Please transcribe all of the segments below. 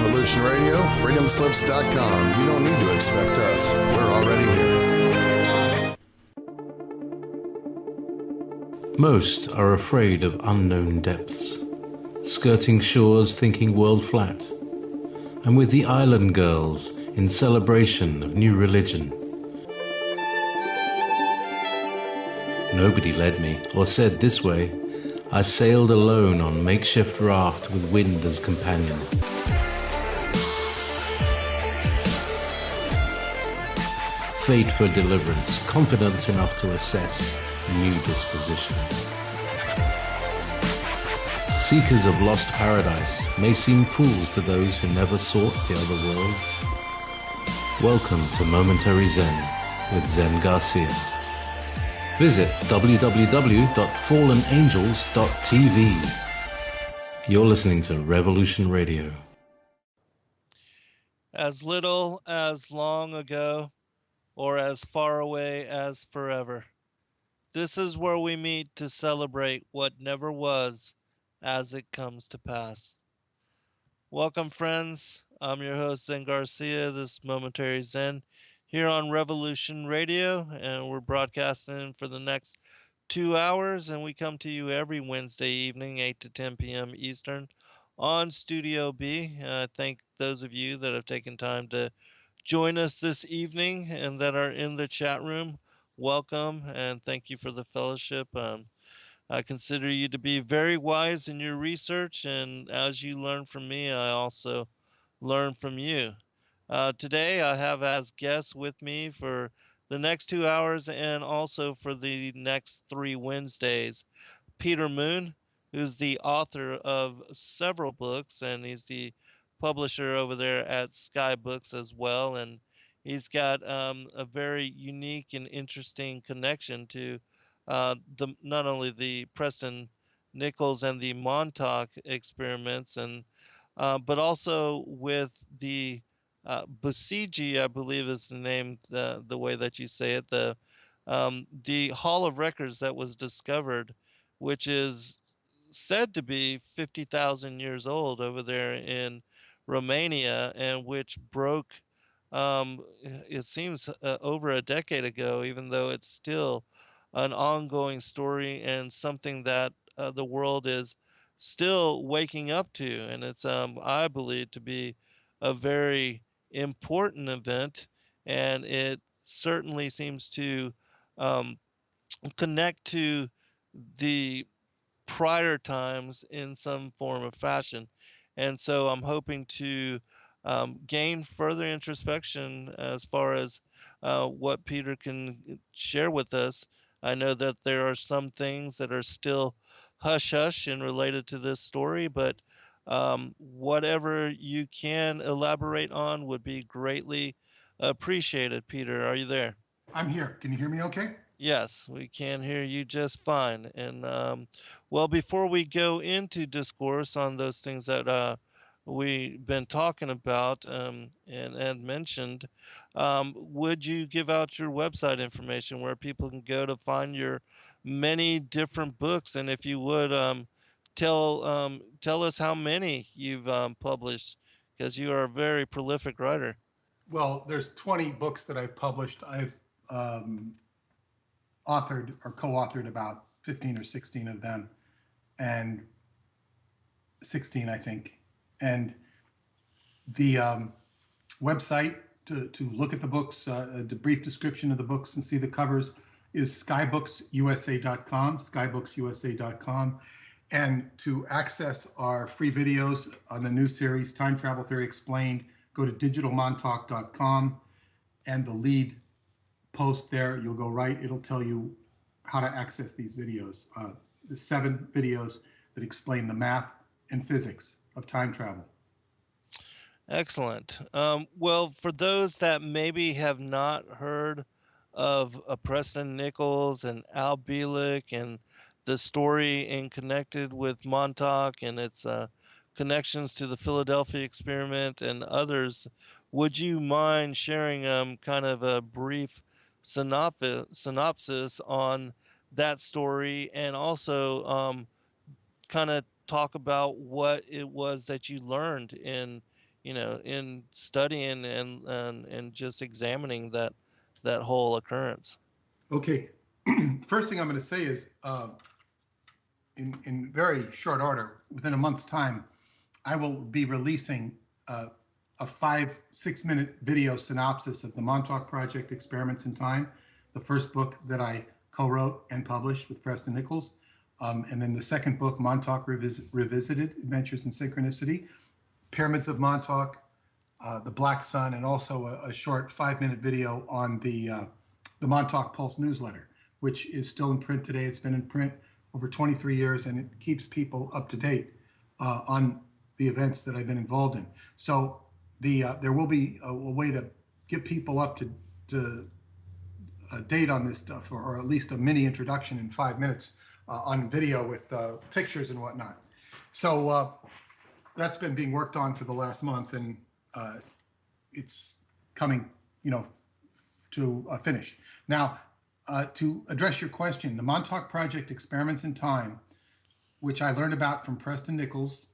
Revolution Radio, freedomslips.com. You don't need to expect us. We're already here. Most are afraid of unknown depths, skirting shores thinking world flat, and with the island girls in celebration of new religion. Nobody led me or said this way. I sailed alone on makeshift raft with wind as companion. Fate for deliverance, confidence enough to assess new disposition. Seekers of lost paradise may seem fools to those who never sought the other worlds. Welcome to Momentary Zen with Zen Garcia. Visit www.fallenangels.tv. You're listening to Revolution Radio. As little as long ago, or as far away as forever. This is where we meet to celebrate what never was as it comes to pass. Welcome, friends. I'm your host, Zen Garcia. This is Momentary Zen here on Revolution Radio, and we're broadcasting for the next 2 hours, and we come to you every Wednesday evening, 8 to 10 p.m. Eastern, on Studio B. Thank those of you that have taken time to join us this evening and that are in the chat room. Welcome, and thank you for the fellowship. I consider you to be very wise in your research, and as you learn from me, I also learn from you. Today, I have as guests with me for the next 2 hours and also for the next 3 Wednesdays, Peter Moon, who's the author of several books, and he's the publisher over there at Sky Books as well. And he's got a very unique and interesting connection to not only the Preston Nichols and the Montauk experiments, and but also with the Buscegi, I believe is the name, the way that you say it, the Hall of Records that was discovered, which is said to be 50,000 years old over there in Romania, and which broke, it seems, over a decade ago, even though it's still an ongoing story and something that the world is still waking up to. And it's, I believe, to be a very important event, and it certainly seems to um, connect to the prior times in some form of fashion. And so I'm hoping to gain further introspection as far as what Peter can share with us. I know that there are some things that are still hush hush and related to this story, but whatever you can elaborate on would be greatly appreciated. Peter, are you there? I'm here. Can you hear me okay? Yes, we can hear you just fine. And well, before we go into discourse on those things that we've been talking about and mentioned, would you give out your website information where people can go to find your many different books? And if you would tell us how many you've published, because you are a very prolific writer. Well, there's 20 books that I've published. I've authored or co-authored about 15 or 16 of them, and 16, I think. And the website to look at the books, the brief description of the books and see the covers is skybooks.usa.com, skybooks.usa.com. And to access our free videos on the new series, Time Travel Theory Explained, go to digitalmontauk.com, and the lead post there, you'll go right, it'll tell you how to access these videos. There's 7 videos that explain the math and physics of time travel. Excellent. Well, for those that maybe have not heard of Preston Nichols and Al Bielek and the story in connected with Montauk and its connections to the Philadelphia experiment and others, would you mind sharing kind of a brief synopsis on that story, and also kind of talk about what it was that you learned in in studying and just examining that whole occurrence. Okay. First thing I'm going to say is, in very short order, within a month's time, I will be releasing a 5-6 minute video synopsis of the Montauk Project Experiments in Time, the first book that I co-wrote and published with Preston Nichols. And then the second book, Montauk Revisited, Adventures in Synchronicity, Pyramids of Montauk, the Black Sun, and also a short 5-minute video on the Montauk Pulse newsletter, which is still in print today. It's been in print over 23 years, and it keeps people up to date on the events that I've been involved in. So there will be a way to get people up to date on this stuff, or at least a mini introduction in 5 minutes on video with pictures and whatnot. So that's been being worked on for the last month, and it's coming, to a finish. Now, to address your question, the Montauk Project Experiments in Time, which I learned about from Preston Nichols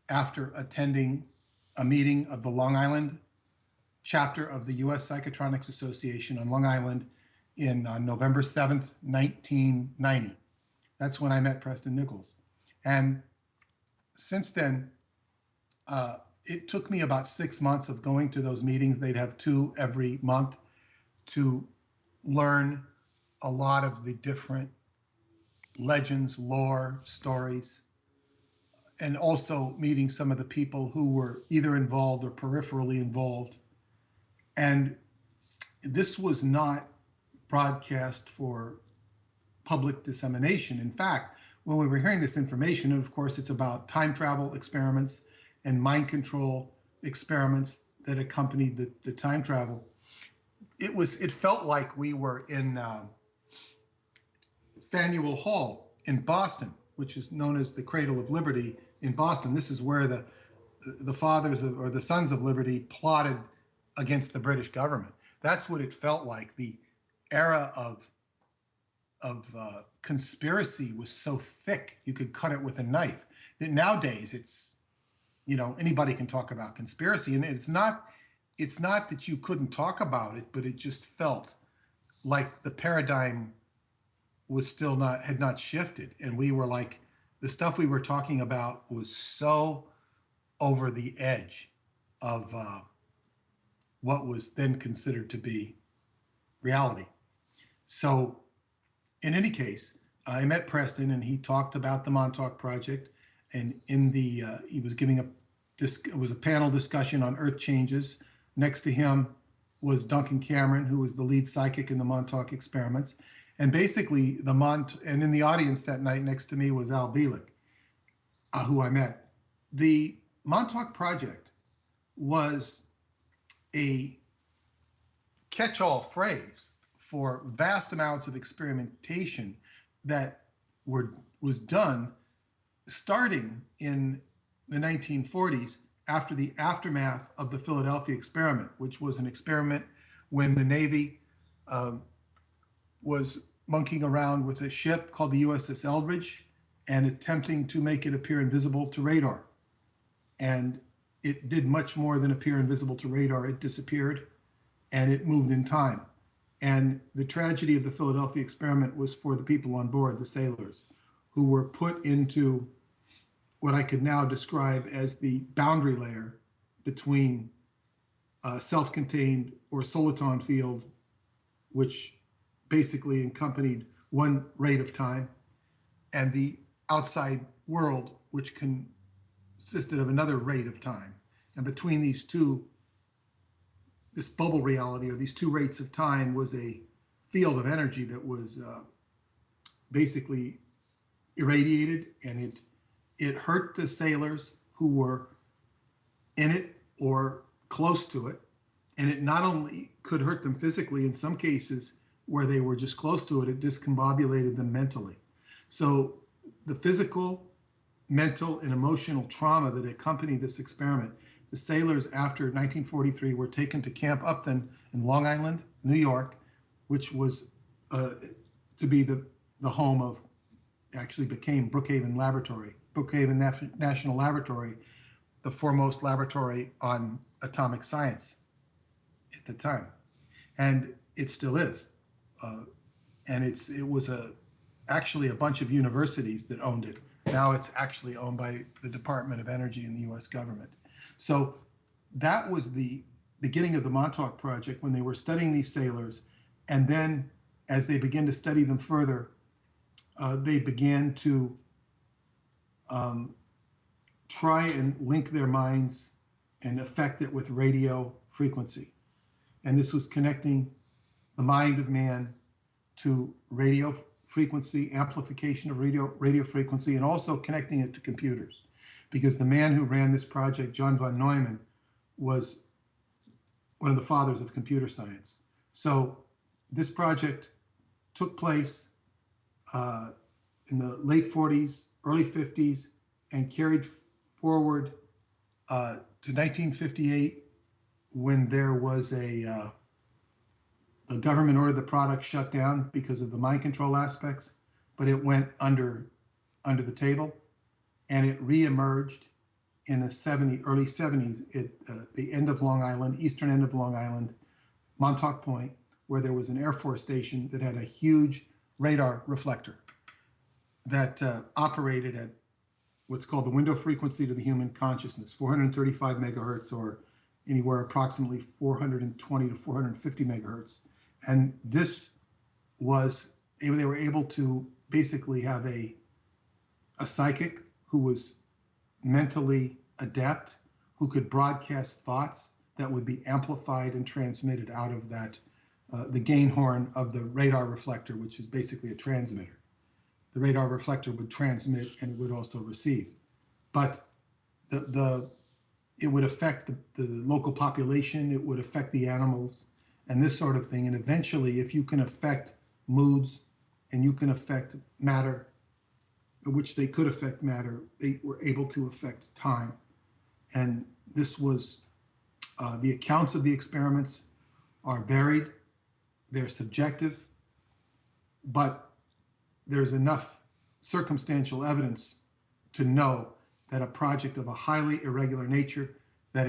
after attending a meeting of the Long Island chapter of the U.S. Psychotronics Association on Long Island in November 7th, 1990. That's when I met Preston Nichols. And since then, it took me about 6 months of going to those meetings. They'd have 2 every month to learn a lot of the different legends, lore, stories, and also meeting some of the people who were either involved or peripherally involved. And this was not broadcast for public dissemination. In fact, when we were hearing this information, and of course it's about time travel experiments and mind control experiments that accompanied the time travel, it felt like we were in Faneuil Hall in Boston, which is known as the Cradle of Liberty in Boston. This is where the fathers of, or the sons of liberty plotted against the British government. That's what it felt like. The era of conspiracy was so thick you could cut it with a knife. That nowadays it's, anybody can talk about conspiracy, and it's not that you couldn't talk about it, but it just felt like the paradigm was had not shifted, and we were like, the stuff we were talking about was so over the edge of what was then considered to be reality. So in any case, I met Preston, and he talked about the Montauk Project, and he was giving it was a panel discussion on Earth changes. Next to him was Duncan Cameron, who was the lead psychic in the Montauk experiments. And basically, and in the audience that night next to me was Al Bielik, who I met. The Montauk Project was a catch-all phrase for vast amounts of experimentation that was done starting in the 1940s after the aftermath of the Philadelphia experiment, which was an experiment when the Navy was monkeying around with a ship called the USS Eldridge and attempting to make it appear invisible to radar. And it did much more than appear invisible to radar. It disappeared, and it moved in time. And the tragedy of the Philadelphia experiment was for the people on board, the sailors, who were put into what I could now describe as the boundary layer between a self-contained or soliton field, which basically accompanied one rate of time, and the outside world, which consisted of another rate of time. And between these two, this bubble reality, or these two rates of time, was a field of energy that was basically irradiated, and it hurt the sailors who were in it or close to it. And it not only could hurt them physically, in some cases where they were just close to it, it discombobulated them mentally. So the physical, mental, and emotional trauma that accompanied this experiment, the sailors after 1943 were taken to Camp Upton in Long Island, New York, which was to be the home of, actually became Brookhaven National Laboratory, the foremost laboratory on atomic science at the time, and it still is. And it was actually a bunch of universities that owned it. Now it's actually owned by the Department of Energy in the U.S. government. So that was the beginning of the Montauk Project, when they were studying these sailors, and then as they began to study them further, they began to try and link their minds and affect it with radio frequency. And this was connecting the mind of man to radio frequency, amplification of radio frequency, and also connecting it to computers. Because the man who ran this project, John von Neumann, was one of the fathers of computer science. So this project took place in the late 40s, early 50s, and carried forward to 1958, when there was the government ordered the product shut down because of the mind control aspects, but it went under the table, and it reemerged in the early 70s at the end of Long Island, eastern end of Long Island, Montauk Point, where there was an Air Force station that had a huge radar reflector that operated at what's called the window frequency to the human consciousness, 435 megahertz, or anywhere approximately 420 to 450 megahertz. And this was, they were able to basically have a psychic who was mentally adept, who could broadcast thoughts that would be amplified and transmitted out of that, the gain horn of the radar reflector, which is basically a transmitter. The radar reflector would transmit and it would also receive. But it would affect the local population, it would affect the animals, and this sort of thing. And eventually, if you can affect moods and you can affect matter, which they could affect matter, they were able to affect time. And this was, the accounts of the experiments are varied, they're subjective, but there's enough circumstantial evidence to know that a project of a highly irregular nature that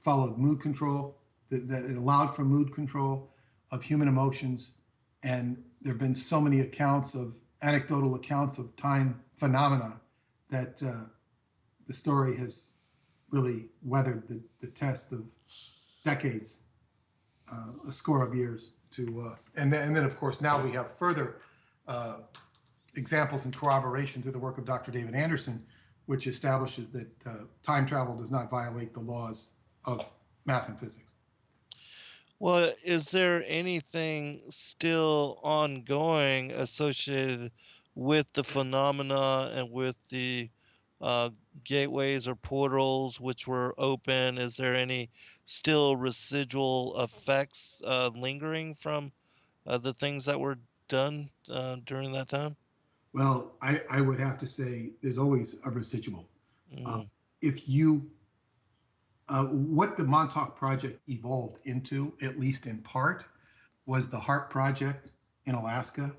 followed mood control, that it allowed for mood control of human emotions. And there have been so many anecdotal accounts of time phenomena that the story has really weathered the test of decades, a score of years. And then of course now we have further examples and corroboration to the work of Dr. David Anderson, which establishes that time travel does not violate the laws of math and physics. Well, is there anything still ongoing associated with the phenomena and with the uh, gateways or portals which were open? Is there any still residual effects lingering from the things that were done during that time? Well, I would have to say there's always a residual. Mm. If you, what the Montauk Project evolved into, at least in part, was the HARP project in Alaska.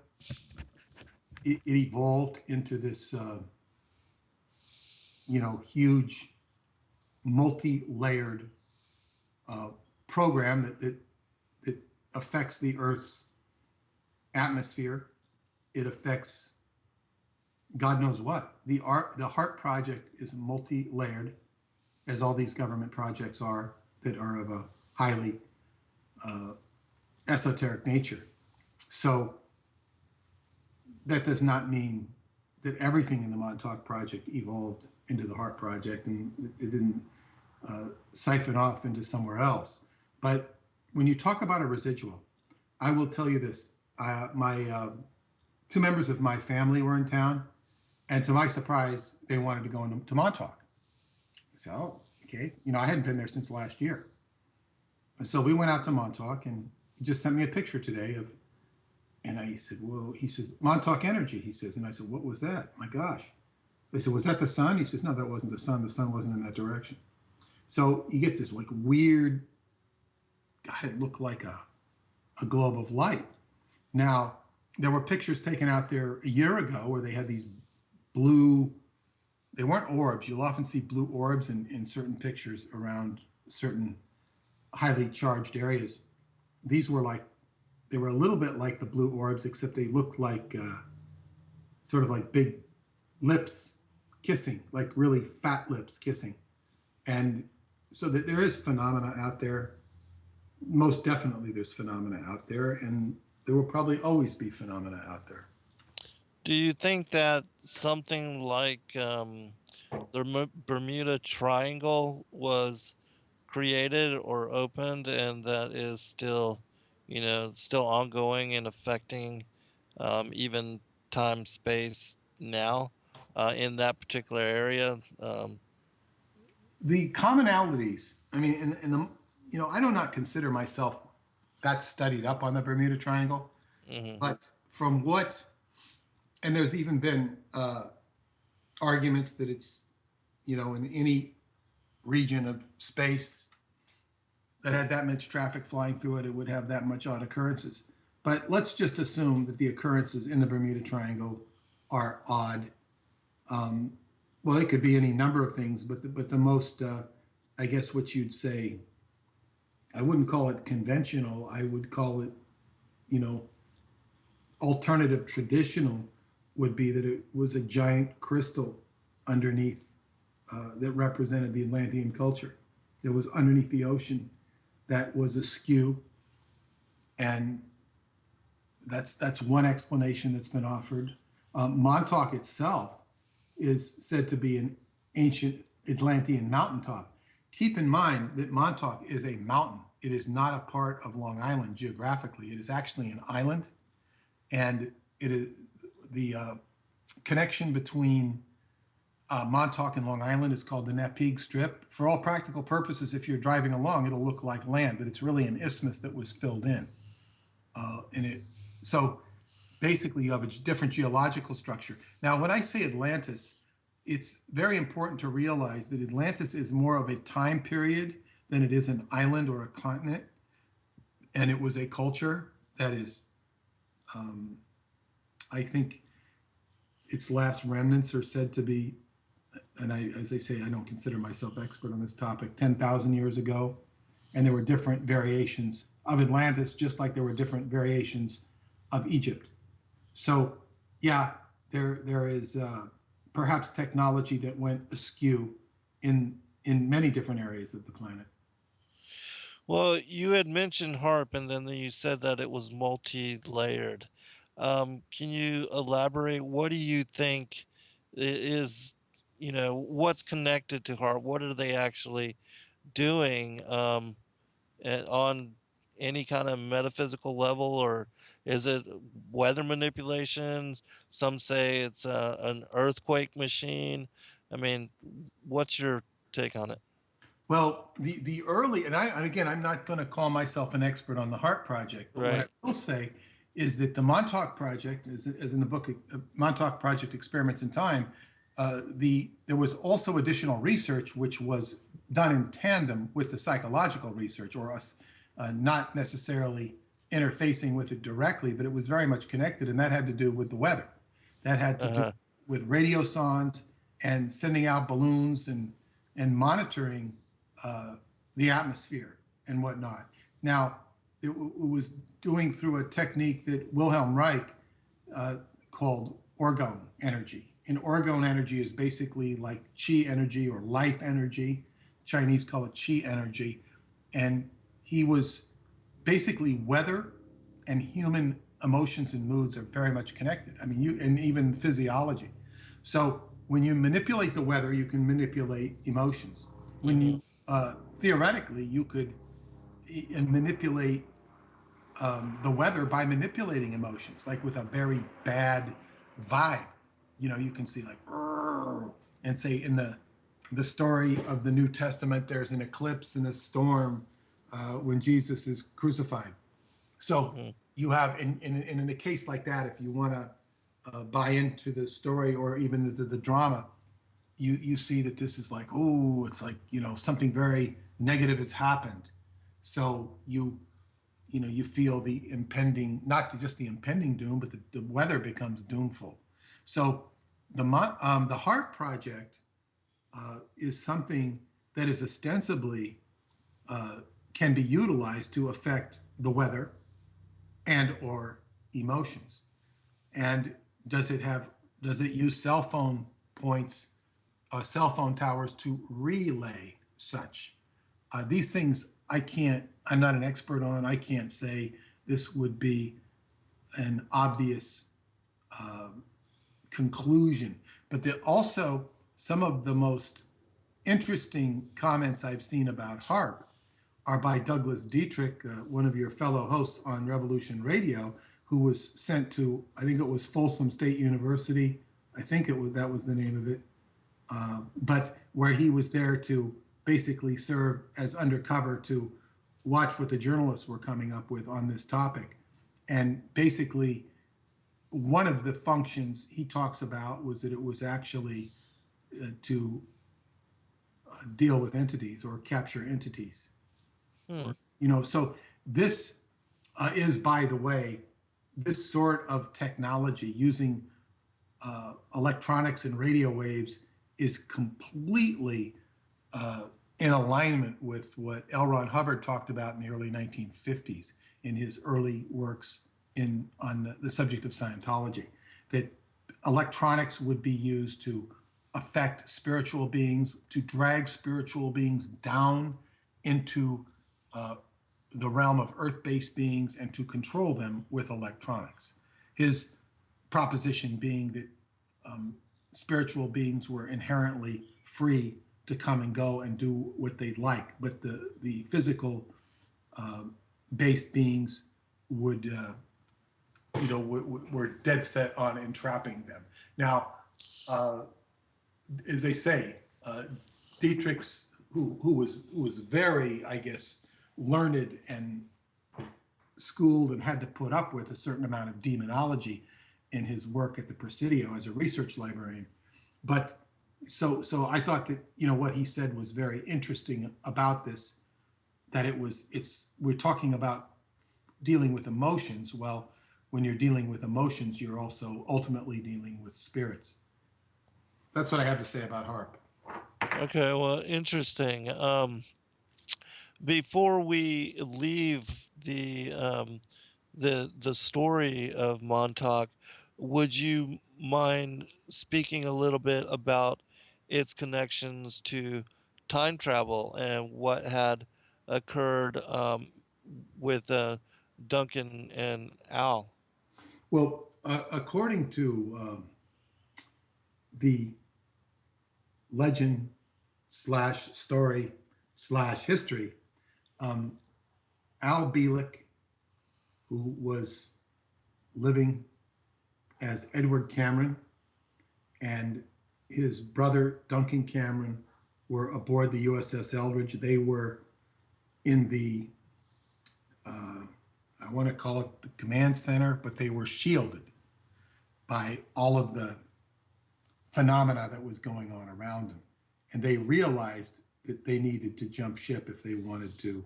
It evolved into this, huge, multi-layered program that affects the Earth's atmosphere. It affects God knows what. The HARP project is multi-layered, as all these government projects are that are of a highly esoteric nature. So that does not mean that everything in the Montauk Project evolved into the HARP project and it didn't siphon off into somewhere else. But when you talk about a residual, I will tell you this. My two members of my family were in town, and to my surprise, they wanted to go to Montauk. I said, oh, okay. I hadn't been there since last year. And so we went out to Montauk, and he just sent me a picture today and I said, well, he says, Montauk Energy, he says. And I said, what was that? My gosh. I said, was that the sun? He says, no, that wasn't the sun. The sun wasn't in that direction. So he gets this like weird, God, it looked like a globe of light. Now, there were pictures taken out there a year ago where they had these blue they weren't orbs. You'll often see blue orbs in certain pictures around certain highly charged areas. These were like, they were a little bit like the blue orbs, except they looked like sort of like big lips kissing, like really fat lips kissing. And so that there is phenomena out there. Most definitely there's phenomena out there, and there will probably always be phenomena out there. Do you think that something like the Bermuda Triangle was created or opened, and that is still, still ongoing and affecting even time, space now in that particular area? The commonalities, I mean, in the, I do not consider myself that studied up on the Bermuda Triangle, Mhm. but from what, and there's even been arguments that it's, in any region of space that had that much traffic flying through it, it would have that much odd occurrences. But let's just assume that the occurrences in the Bermuda Triangle are odd. Well, it could be any number of things, but the most, I guess, what you'd say, I wouldn't call it conventional. I would call it, you know, alternative traditional would be that it was a giant crystal underneath that represented the Atlantean culture. That was underneath the ocean, that was askew, and that's one explanation that's been offered. Montauk itself is said to be an ancient Atlantean mountaintop. Keep in mind that Montauk is a mountain. It is not a part of Long Island geographically. It is actually an island, and it is the connection between Montauk and Long Island is called the Napeague Strip. For all practical purposes, if you're driving along, it'll look like land, but it's really an isthmus that was filled in. So basically you have a different geological structure. Now, when I say Atlantis, it's very important to realize that Atlantis is more of a time period than it is an island or a continent. And it was a culture that is, I think its last remnants are said to be, and as I say, I don't consider myself expert on this topic, 10,000 years ago. And there were different variations of Atlantis, just like there were different variations of Egypt. So yeah, there is perhaps technology that went askew in many different areas of the planet. Well, you had mentioned HARP, and then you said that it was multi-layered. Can you elaborate? What do you think is, what's connected to HARP? What are they actually doing on any kind of metaphysical level, or is it weather manipulation? Some say it's an earthquake machine. I mean, what's your take on it? Well, the early, and again, I'm not going to call myself an expert on the HARP project, but what I Right. will say is that the Montauk project, as in the book Montauk Project Experiments in Time, there was also additional research which was done in tandem with the psychological research, or us not necessarily interfacing with it directly, but it was very much connected, and that had to do with the weather. That had to do Uh-huh. with radiosondes and sending out balloons and monitoring the atmosphere and whatnot. Now, it was doing through a technique that Wilhelm Reich called orgone energy. And orgone energy is basically like chi energy or life energy. Chinese call it chi energy. And he was basically weather and human emotions and moods are very much connected. I mean, and even physiology. So when you manipulate the weather, you can manipulate emotions. When Hmm. you theoretically, you could manipulate the weather by manipulating emotions, like with a very bad vibe. You can see like, and say in the story of the New Testament, there's an eclipse and a storm when Jesus is crucified. So Hmm. you have, in a case like that, if you want to buy into the story or even into the drama, you see that this is like, oh, it's like, something very negative has happened. So you feel the impending, not just the impending doom, but the weather becomes doomful. So the HARP project is something that is ostensibly can be utilized to affect the weather and or emotions. And does it use cell phone points, cell phone towers to relay such? These things I'm not an expert on. I can't say this would be an obvious uh, conclusion. But there also some of the most interesting comments I've seen about HARP are by Douglas Dietrich, one of your fellow hosts on Revolution Radio, who was sent to, I think it was Folsom State University. I think that was the name of it. But where he was there to basically serve as undercover to watch what the journalists were coming up with on this topic. And basically, one of the functions he talks about was that it was actually to deal with entities or capture entities. Hmm. So this is, by the way, this sort of technology using electronics and radio waves is completely in alignment with what L. Ron Hubbard talked about in the early 1950s in his early works on the subject of Scientology, that electronics would be used to affect spiritual beings, to drag spiritual beings down into the realm of earth-based beings and to control them with electronics. His proposition being that spiritual beings were inherently free to come and go and do what they'd like, but the physical based beings would were dead set on entrapping them. Now, as they say, Dietrich's, who was very, I guess, learned and schooled and had to put up with a certain amount of demonology in his work at the Presidio as a research librarian. But so I thought that what he said was very interesting about this, that we're talking about dealing with emotions. Well, when you're dealing with emotions, you're also ultimately dealing with spirits. That's what I have to say about HARP. Okay, well, interesting. Before we leave the story of Montauk, would you mind speaking a little bit about its connections to time travel and what had occurred with Duncan and Al? Well, according to the legend / story / history, Al Bielek, who was living as Edward Cameron, and his brother Duncan Cameron were aboard the USS Eldridge. They were in the, I want to call it the command center, but they were shielded by all of the phenomena that was going on around them. And they realized that they needed to jump ship if they wanted to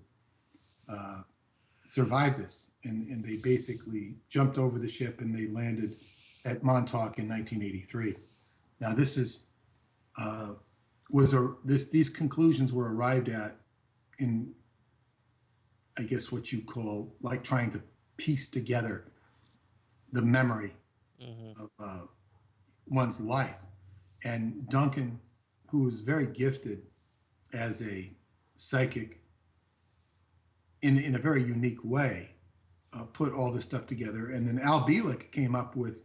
survive this. And they basically jumped over the ship and they landed at Montauk in 1983. Now, these conclusions were arrived at in, I guess, what you call like trying to piece together the memory of one's life. And Duncan, who was very gifted as a psychic in a very unique way, put all this stuff together. And then Al Bielek came up with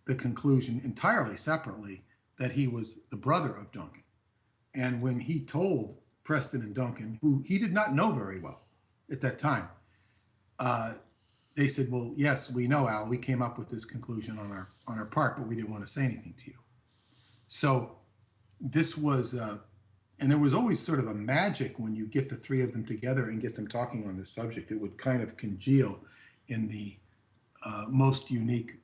the conclusion entirely separately that he was the brother of Duncan. And when he told Preston and Duncan, who he did not know very well at that time, they said, well, yes, we know, Al, we came up with this conclusion on our part, but we didn't want to say anything to you. So this was, and there was always sort of a magic when you get the three of them together and get them talking on this subject. It would kind of congeal in the most unique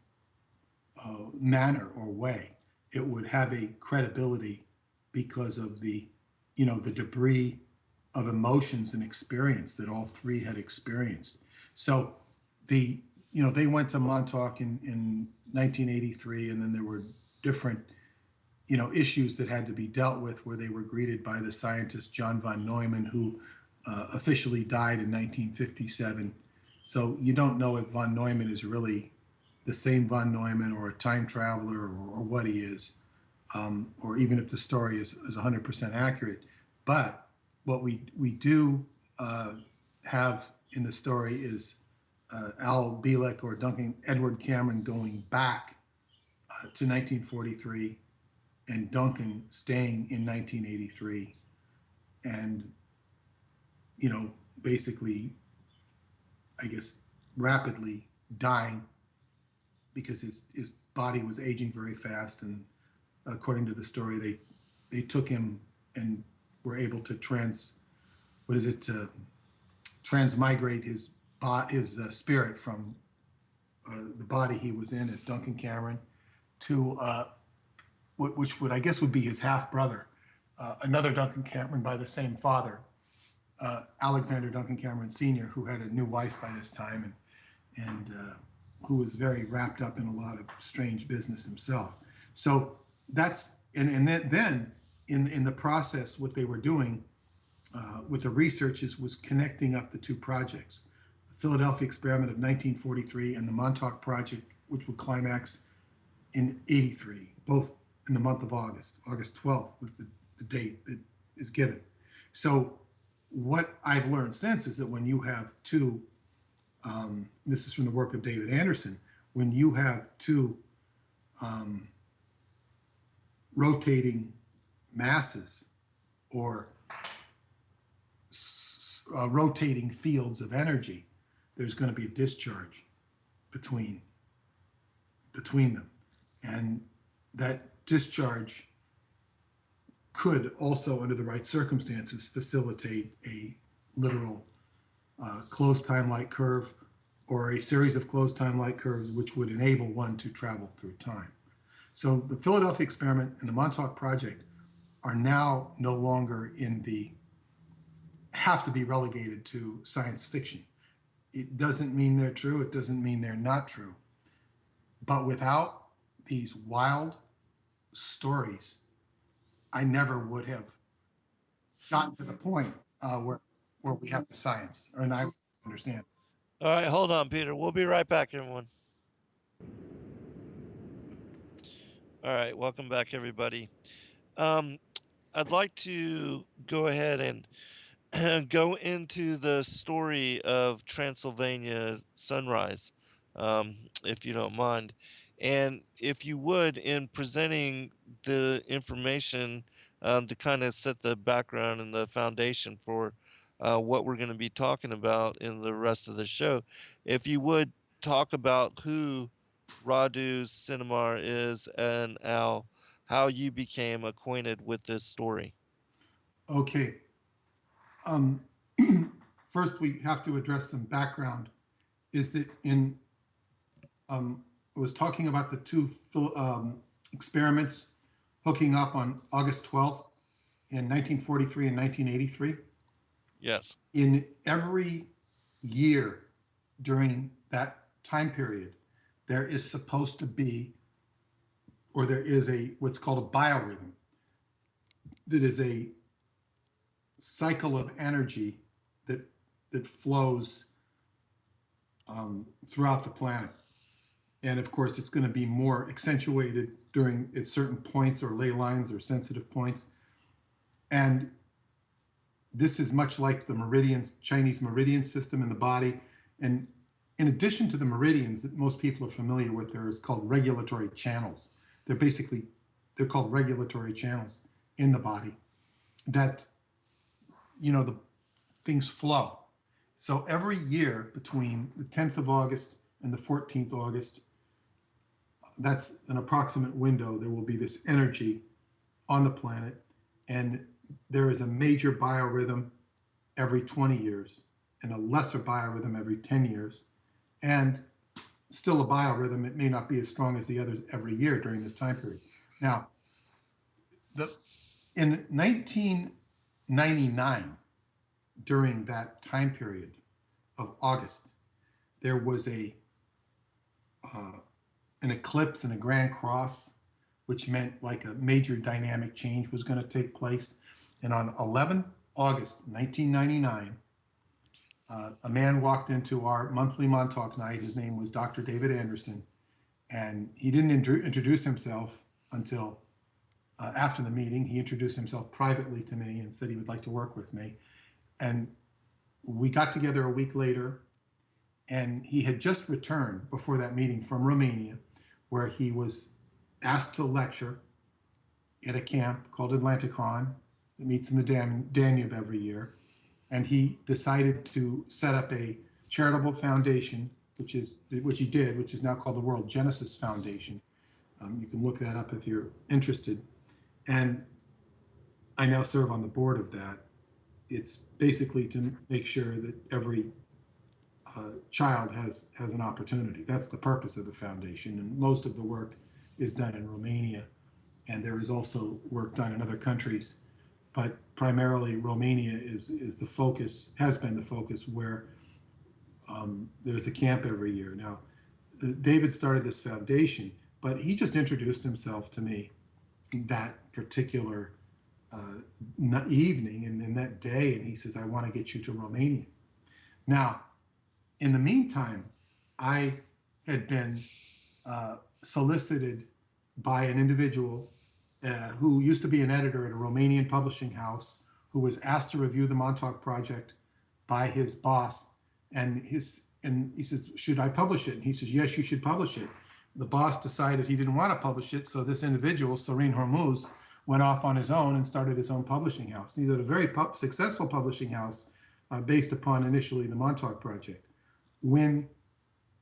manner or way. It would have a credibility because of the debris of emotions and experience that all three had experienced. So they went to Montauk in 1983, and then there were different issues that had to be dealt with, where they were greeted by the scientist John von Neumann, who officially died in 1957. So you don't know if von Neumann is really the same von Neumann or a time traveler, or what he is, or even if the story is 100% accurate. But what we do have in the story is Al Bielek or Duncan Edward Cameron going back to 1943, and Duncan staying in 1983, and basically, I guess, rapidly dying because his body was aging very fast, and according to the story, they took him and were able to transmigrate his spirit from the body he was in as Duncan Cameron to which would, I guess, would be his half brother, another Duncan Cameron by the same father, Alexander Duncan Cameron Sr., who had a new wife by this time, and who was very wrapped up in a lot of strange business himself. So that's and then in the process, what they were doing with the researchers was connecting up the two projects, the Philadelphia experiment of 1943 and the Montauk project, which would climax in 83, both in the month of August. August 12th was the date that is given. So what I've learned since is that when you have two, this is from the work of David Anderson, when you have two rotating masses, or rotating fields of energy, there's going to be a discharge between them. And that discharge could also, under the right circumstances, facilitate a literal closed time-like curve, or a series of closed time-like curves which would enable one to travel through time. So the Philadelphia experiment and the Montauk project are now no longer have to be relegated to science fiction. It doesn't mean they're true. It doesn't mean they're not true. But without these wild stories, I never would have gotten to the point where we have the science, and I understand. All right, hold on, Peter. We'll be right back, everyone. All right, welcome back, everybody. I'd like to go ahead and go into the story of Transylvania Sunrise, if you don't mind. And if you would, in presenting the information to kind of set the background and the foundation for what we're going to be talking about in the rest of the show, if you would talk about who Radu Cinemar is, and Al, how you became acquainted with this story. Okay. First, we have to address some background. Is that I was talking about the two experiments hooking up on August 12th in 1943 and 1983. Yes. In every year during that time period, there is supposed to be, or there is what's called a biorhythm, that is a cycle of energy that flows throughout the planet. And of course, it's going to be more accentuated at certain points, or ley lines, or sensitive points. And this is much like the meridians, Chinese meridian system in the body. And in addition to the meridians that most people are familiar with, there is called regulatory channels. They're called regulatory channels in the body that, the things flow. So every year between the 10th of August and the 14th of August, that's an approximate window, there will be this energy on the planet, and there is a major biorhythm every 20 years and a lesser biorhythm every 10 years, and still a biorhythm. It may not be as strong as the others every year during this time period. Now, in 1999, during that time period of August, there was an eclipse and a grand cross which meant like a major dynamic change was going to take place. And on 11th August 1999, a man walked into our monthly Montauk night. His name was Dr. David Anderson, and he didn't introduce himself until after the meeting. He introduced himself privately to me and said he would like to work with me. And we got together a week later, and he had just returned before that meeting from Romania, where he was asked to lecture at a camp called Atlanticron that meets in the Danube every year. And he decided to set up a charitable foundation, which he did, which is now called the World Genesis Foundation. You can look that up if you're interested. And I now serve on the board of that. It's basically to make sure that every child has an opportunity. That's the purpose of the foundation. And most of the work is done in Romania. And there is also work done in other countries. But primarily Romania is the focus, has been the focus, where there's a camp every year. Now, David started this foundation, but he just introduced himself to me that particular evening and that day, and he says, I want to get you to Romania. Now, in the meantime, I had been solicited by an individual who used to be an editor at a Romanian publishing house, who was asked to review the Montauk Project by his boss. And he says, should I publish it? And he says, yes, you should publish it. The boss decided he didn't want to publish it. So this individual, Sorin Hormuz, went off on his own and started his own publishing house. He's at a very successful publishing house based upon initially the Montauk Project.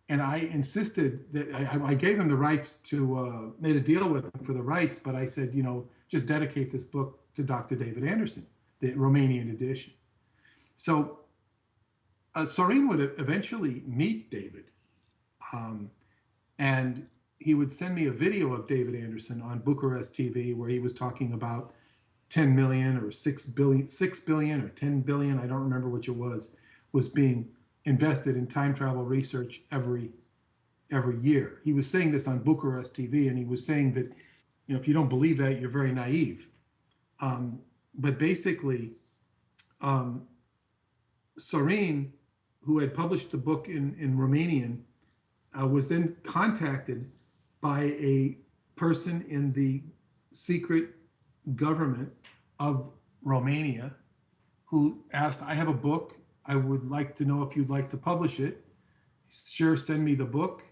And I insisted that I gave him the rights to, made a deal with him for the rights, but I said, just dedicate this book to Dr. David Anderson, the Romanian edition. So Sorin would eventually meet David, and he would send me a video of David Anderson on Bucharest TV, where he was talking about 10 million or 6 billion or 10 billion, I don't remember which it was being invested in time travel research every year. He was saying this on Bucharest TV, and he was saying that, if you don't believe that, you're very naive. But basically, Sorin, who had published the book in Romanian, was then contacted by a person in the secret government of Romania who asked, I have a book. I would like to know if you'd like to publish it. Sure, send me the book.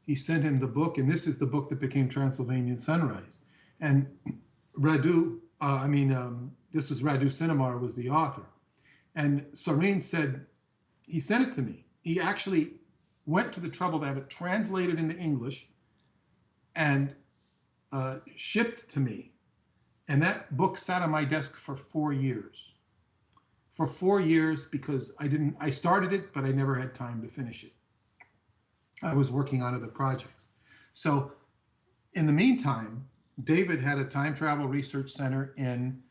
He sent him the book, and this is the book that became Transylvania Sunrise. And this was Radu Cinemar was the author. And Sorin said, he sent it to me. He actually went to the trouble to have it translated into English and shipped to me. And that book sat on my desk for 4 years. For 4 years, because I started it, but I never had time to finish it. I was working on other projects. So in the meantime, David had a time travel research center in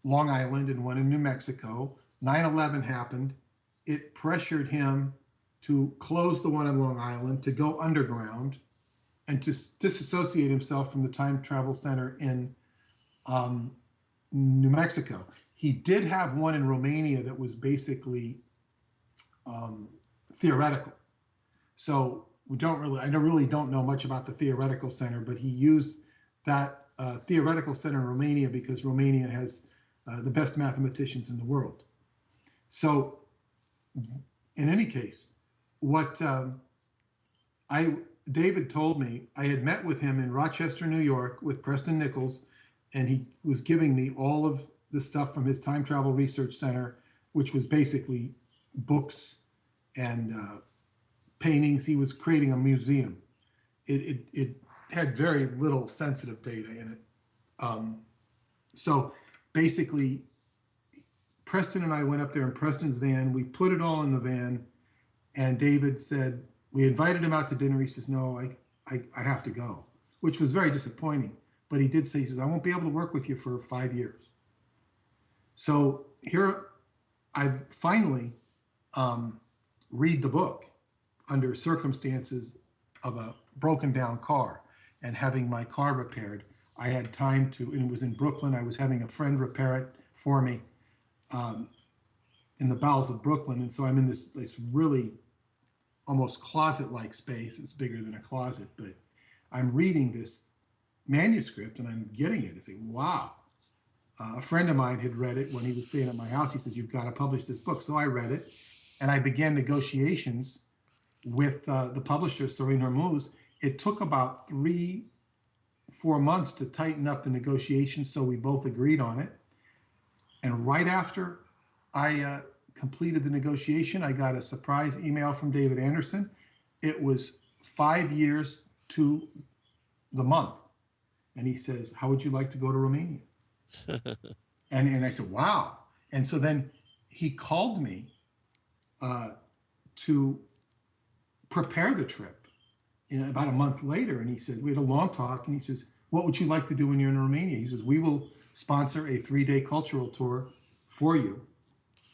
Long Island and one in New Mexico. 9/11 happened. It pressured him to close the one in Long Island, to go underground, and to disassociate himself from the time travel center in New Mexico. He did have one in Romania that was basically theoretical. So I really don't know much about the theoretical center, but he used that theoretical center in Romania because Romania has the best mathematicians in the world. So in any case, what David told me, I had met with him in Rochester, New York with Preston Nichols, and he was giving me all of the stuff from his time travel research center, which was basically books and paintings. He was creating a museum. It had very little sensitive data in it. So basically, Preston and I went up there in Preston's van. We put it all in the van, and David said, we invited him out to dinner. He says, no, I have to go, which was very disappointing. But he did say, he says, I won't be able to work with you for 5 years. So here I finally read the book under circumstances of a broken down car. and having my car repaired. I had time to, and it was in Brooklyn. I was having a friend repair it for me um, in the bowels of Brooklyn. And so I'm in this really almost closet-like space. It's bigger than a closet, but I'm reading this manuscript and I'm getting it. I say, wow. A friend of mine had read it when he was staying at my house. He says, you've got to publish this book. So I read it and I began negotiations with the publisher, Serene Hormuz. It took about 3-4 months to tighten up the negotiations, so we both agreed on it. And right after I completed the negotiation, I got a surprise email from David Anderson. It was 5 years to the month. And he says, how would you like to go to Romania? And I said, wow. And so then he called me to prepare the trip about a month later. And he said, we had a long talk. And he says, what would you like to do when you're in Romania? He says, we will sponsor a 3-day cultural tour for you.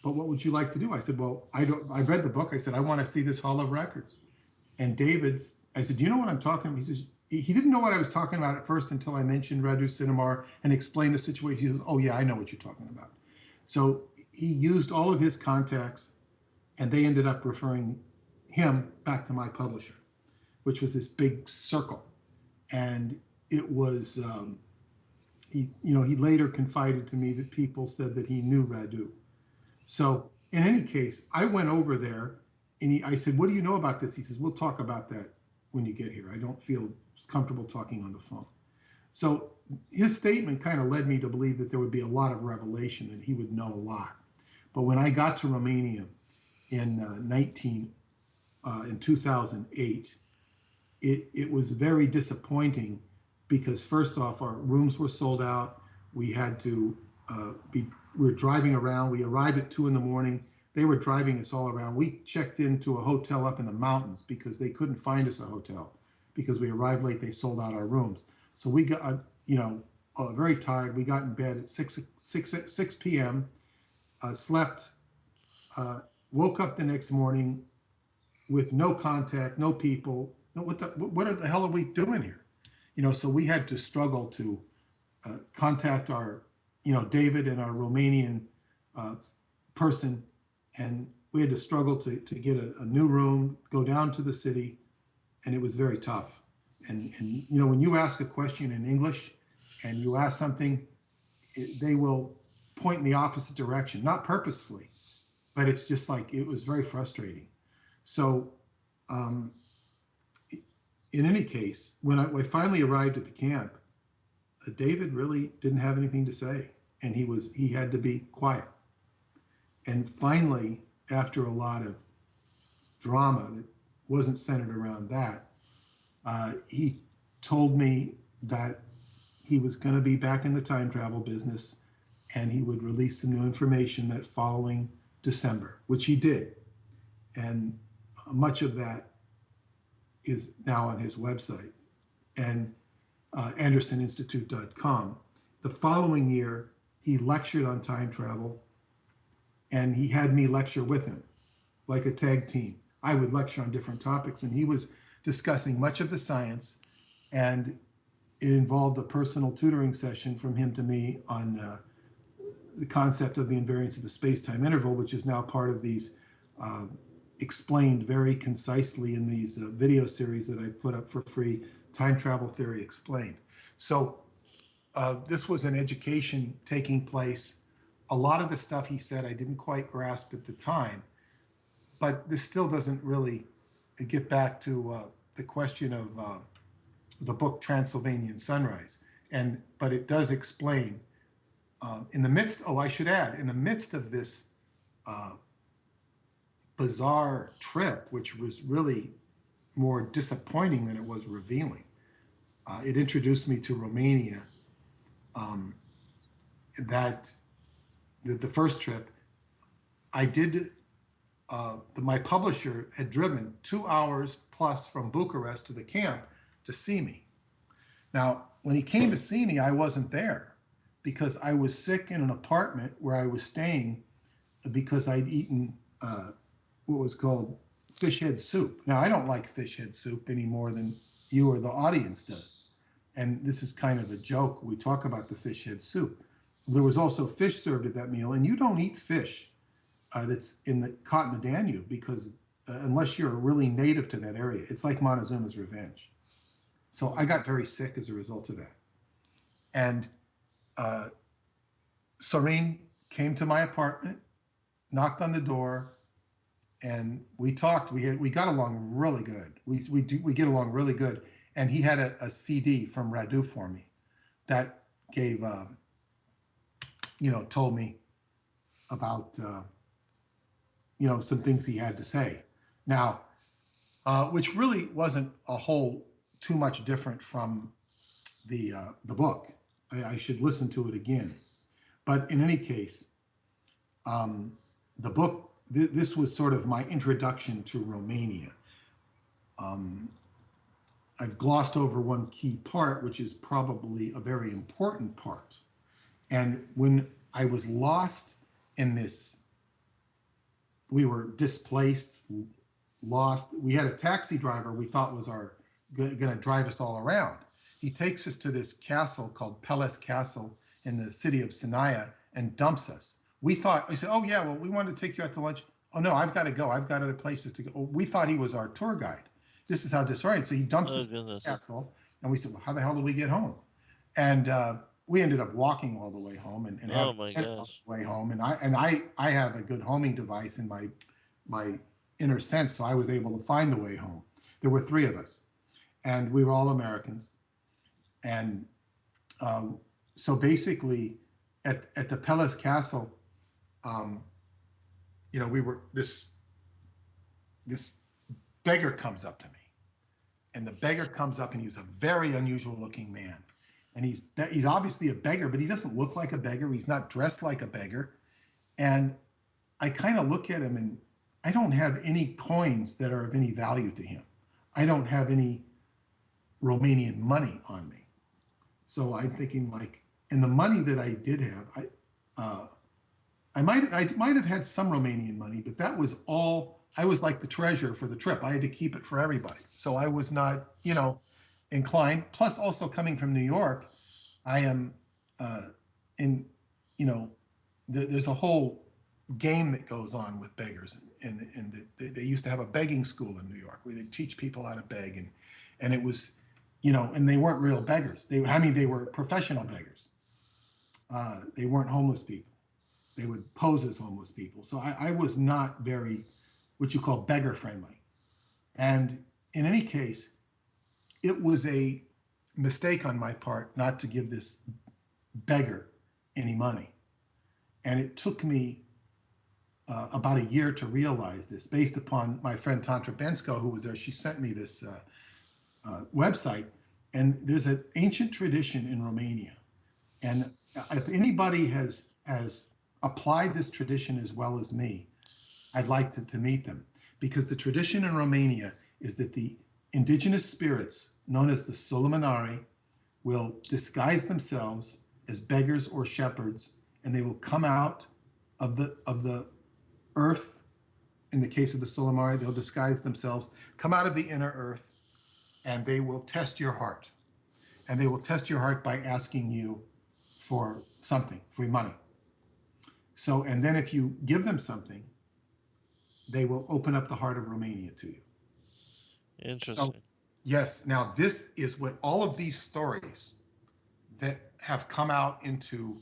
But what would you like to do? I said, well, I read the book. I said, I want to see this Hall of Records. And I said, do you know what I'm talking about? He says, he didn't know what I was talking about at first until I mentioned Radu Cinema and explained the situation. He says, oh yeah, I know what you're talking about. So he used all of his contacts and they ended up referring him back to my publisher, which was this big circle. And it was, he later confided to me that people said that he knew Radu. So in any case, I went over there and I said, what do you know about this? He says, we'll talk about that when you get here. I don't feel comfortable talking on the phone. So his statement kind of led me to believe that there would be a lot of revelation, that he would know a lot. But when I got to Romania in 2008, it was very disappointing because first off, our rooms were sold out. We had to we were driving around. We arrived at 2 a.m. They were driving us all around. We checked into a hotel up in the mountains because they couldn't find us a hotel because we arrived late. They sold out our rooms. So we got, very tired. We got in bed at 6 p.m., slept, woke up the next morning with no contact, no people. What the hell are we doing here? So we had to struggle to contact our, David and our Romanian person. And we had to struggle to get a new room, go down to the city, and it was very tough. And when you ask a question in English and you ask something, they will point in the opposite direction, not purposefully, but it's just like, it was very frustrating. So in any case, when I finally arrived at the camp, David really didn't have anything to say, and he had to be quiet. And finally, after a lot of drama that wasn't centered around that, he told me that he was going to be back in the time travel business and he would release some new information that following December, which he did. And much of that is now on his website and andersoninstitute.com. The following year, he lectured on time travel and he had me lecture with him like a tag team. I would lecture on different topics and he was discussing much of the science, and it involved a personal tutoring session from him to me on the concept of the invariance of the space-time interval, which is now part of these explained very concisely in these video series that I put up for free, Time Travel Theory Explained. So this was an education taking place. A lot of the stuff he said I didn't quite grasp at the time, but this still doesn't really get back to the question of the book Transylvania Sunrise. But it does explain in the midst, I should add, in the midst of this bizarre trip, which was really more disappointing than it was revealing, it introduced me to Romania. The first trip, I did, my publisher had driven 2 hours plus from Bucharest to the camp to see me. Now, when he came to see me, I wasn't there because I was sick in an apartment where I was staying because I'd eaten what was called fish head soup. Now, I don't like fish head soup any more than you or the audience does. and this is kind of a joke. We talk about the fish head soup. There was also fish served at that meal, and you don't eat fish that's caught in the Danube because unless you're really native to that area, it's like Montezuma's Revenge. So I got very sick as a result of that. And Serene came to my apartment, knocked on the door, and we talked. We got along really good. We get along really good. And he had a CD from Radu for me that gave told me about some things he had to say. Now, which really wasn't a whole too much different from the book. I should listen to it again. But in any case, the book, this was sort of my introduction to Romania. I've glossed over one key part, which is probably a very important part. And when I was lost in this, we were displaced, lost. We had a taxi driver we thought was going to drive us all around. He takes us to this castle called Peles Castle in the city of Sinaia and dumps us. We said, oh yeah, well, we wanted to take you out to lunch. Oh no, I've got to go. I've got other places to go. We thought he was our tour guide. This is how disoriented. So he dumps us in the castle, and we said, well, how the hell do we get home? And we ended up walking all the way home and oh my gosh, way home. And I have a good homing device in my inner sense, so I was able to find the way home. There were 3 of us, and we were all Americans. And so basically, at the Peles Castle, we were this beggar comes up to me, and the beggar comes up, and he was a very unusual looking man, and he's obviously a beggar, but he doesn't look like a beggar. He's not dressed like a beggar, and I kind of look at him, and I don't have any coins that are of any value to him. I don't have any Romanian money on me, so I'm thinking and the money that I did have, I might have had some Romanian money, but that was all. I was like the treasurer for the trip. I had to keep it for everybody. So I was not, inclined. Plus, also coming from New York, I am there's a whole game that goes on with beggars. And they used to have a begging school in New York where they teach people how to beg. And it was, and they weren't real beggars. They were professional beggars. They weren't homeless people. They would pose as homeless people. So I was not very, what you call beggar friendly. And in any case, it was a mistake on my part not to give this beggar any money. And it took me about a year to realize this, based upon my friend Tantra Bensko, who was there. She sent me this website, and there's an ancient tradition in Romania. And if anybody has applied this tradition as well as me, I'd like to meet them, because the tradition in Romania is that the indigenous spirits, known as the Solomonari, will disguise themselves as beggars or shepherds, and they will come out of the earth. In the case of the Solomonari, they'll disguise themselves, come out of the inner earth, and they will test your heart. And they will test your heart by asking you for something, for money. So, and then if you give them something, they will open up the heart of Romania to you. interesting. So, yes, now this is what all of these stories that have come out into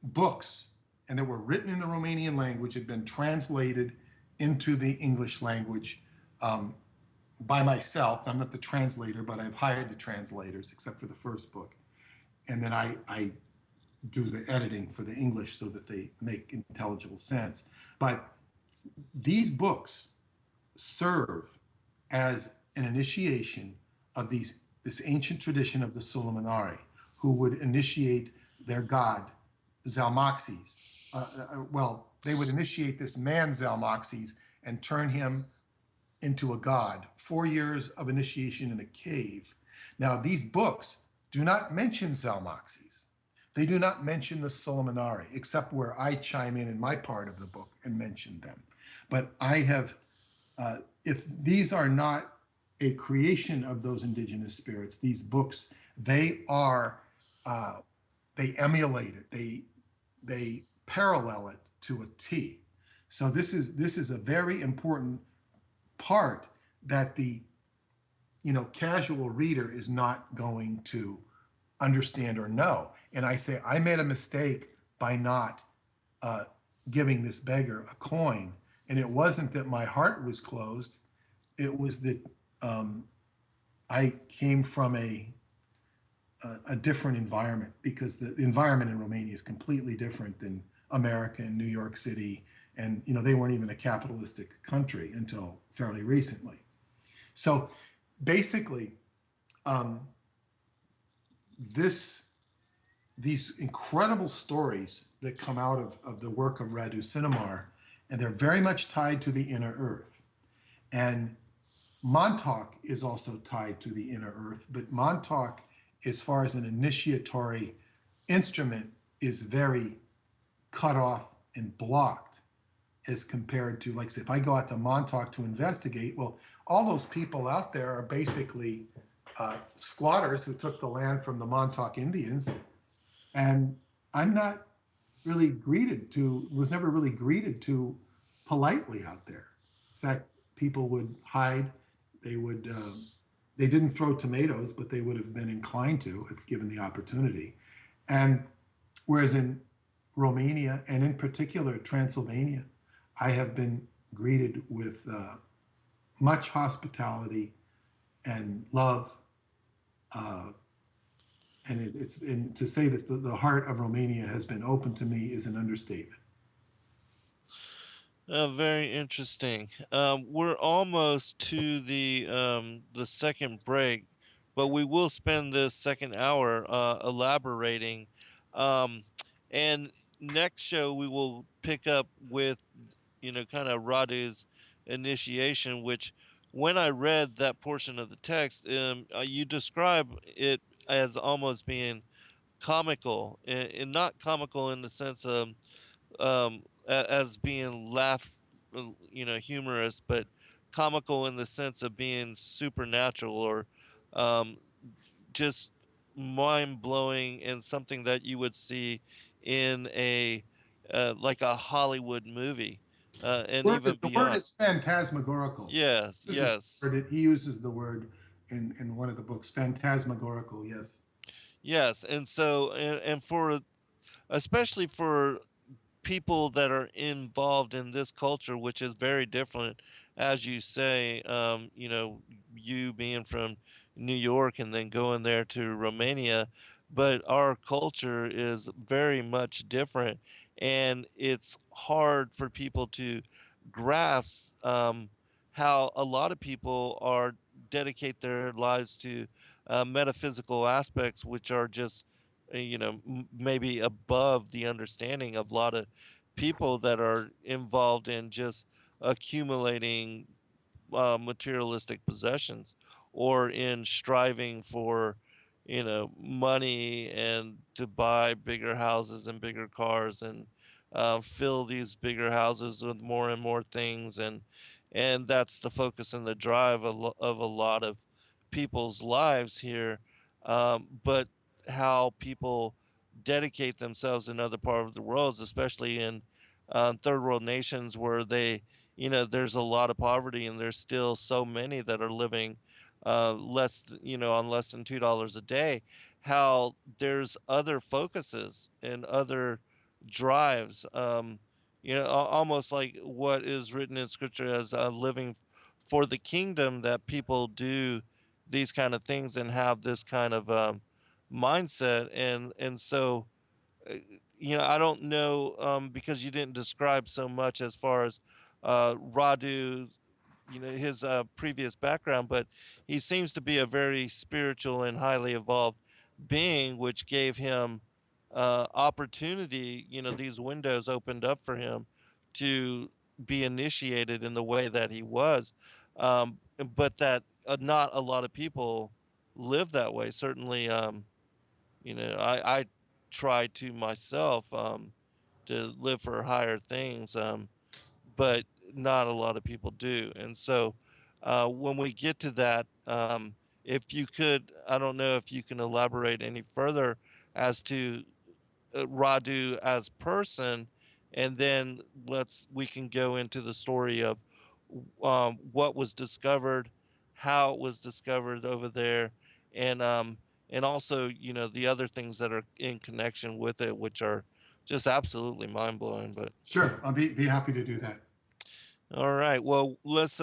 books and that were written in the Romanian language had been translated into the English language by myself. I'm not the translator, but I've hired the translators, except for the first book. And then I do the editing for the English so that they make intelligible sense. But these books serve as an initiation of this ancient tradition of the Solomonari, who would initiate their god, Zalmoxes. They would initiate this man, Zalmoxes, and turn him into a god. 4 years of initiation in a cave. Now, these books do not mention Zalmoxes. They do not mention the Solomonari, except where I chime in my part of the book and mention them. But I have, if these are not a creation of those indigenous spirits, these books, They are, uh, they emulate it. They parallel it to a T. So this is a very important part that the casual reader is not going to understand or know. And I say I made a mistake by not uh, giving this beggar a coin, and it wasn't that my heart was closed. It was that um, I came from a different environment, because the environment in Romania is completely different than America and New York City, and they weren't even a capitalistic country until fairly recently. So basically, um, this these incredible stories that come out of the work of Radu Sinamar, and they're very much tied to the inner earth. And Montauk is also tied to the inner earth, but Montauk, as far as an initiatory instrument, is very cut off and blocked as compared to, like, say, if I go out to Montauk to investigate, well, all those people out there are basically squatters who took the land from the Montauk Indians, and I'm not really was never really greeted to politely out there. In fact, people would hide. They would, they didn't throw tomatoes, but they would have been inclined to if given the opportunity. And whereas in Romania, and in particular Transylvania, I have been greeted with much hospitality and love. Uh, and to say that the heart of Romania has been open to me is an understatement. Very interesting. We're almost to the second break, but we will spend this second hour elaborating. Um, and next show we will pick up with kind of Radu's initiation, which when I read that portion of the text, you describe it as almost being comical, and not comical in the sense of as being humorous, but comical in the sense of being supernatural, or um, just mind blowing, and something that you would see in a like a Hollywood movie, and even The word beyond. is phantasmagorical. Yes, yes, He uses the word in one of the books, phantasmagorical. Yes. yes, and so and for especially for people that are involved in this culture, which is very different, as you say, you being from New York and then going there to Romania, but our culture is very much different, and it's hard for people to grasp how a lot of people are dedicate their lives to metaphysical aspects, which are just maybe above the understanding of a lot of people that are involved in just accumulating materialistic possessions, or in striving for money, and to buy bigger houses and bigger cars, and fill these bigger houses with more and more things, and that's the focus and the drive of a lot of people's lives here. But how people dedicate themselves in other parts of the world, especially in third world nations, where there's a lot of poverty, and there's still so many that are living on less than $2 a day. How there's other focuses and other drives, almost like what is written in scripture as living for the kingdom, that people do these kind of things and have this kind of mindset. And so uh, I don't know, because you didn't describe so much as far as Radu, his previous background, but he seems to be a very spiritual and highly evolved being, which gave him opportunity. These windows opened up for him to be initiated in the way that he was, but that not a lot of people live that way. Certainly, I try to myself to live for higher things, but not a lot of people do. And so when we get to that, if you could, I don't know if you can elaborate any further as to Radu as person, and then we can go into the story of what was discovered, how it was discovered over there, and um, and also the other things that are in connection with it, which are just absolutely mind blowing. But Sure, I'll be happy to do that. all right, well, let's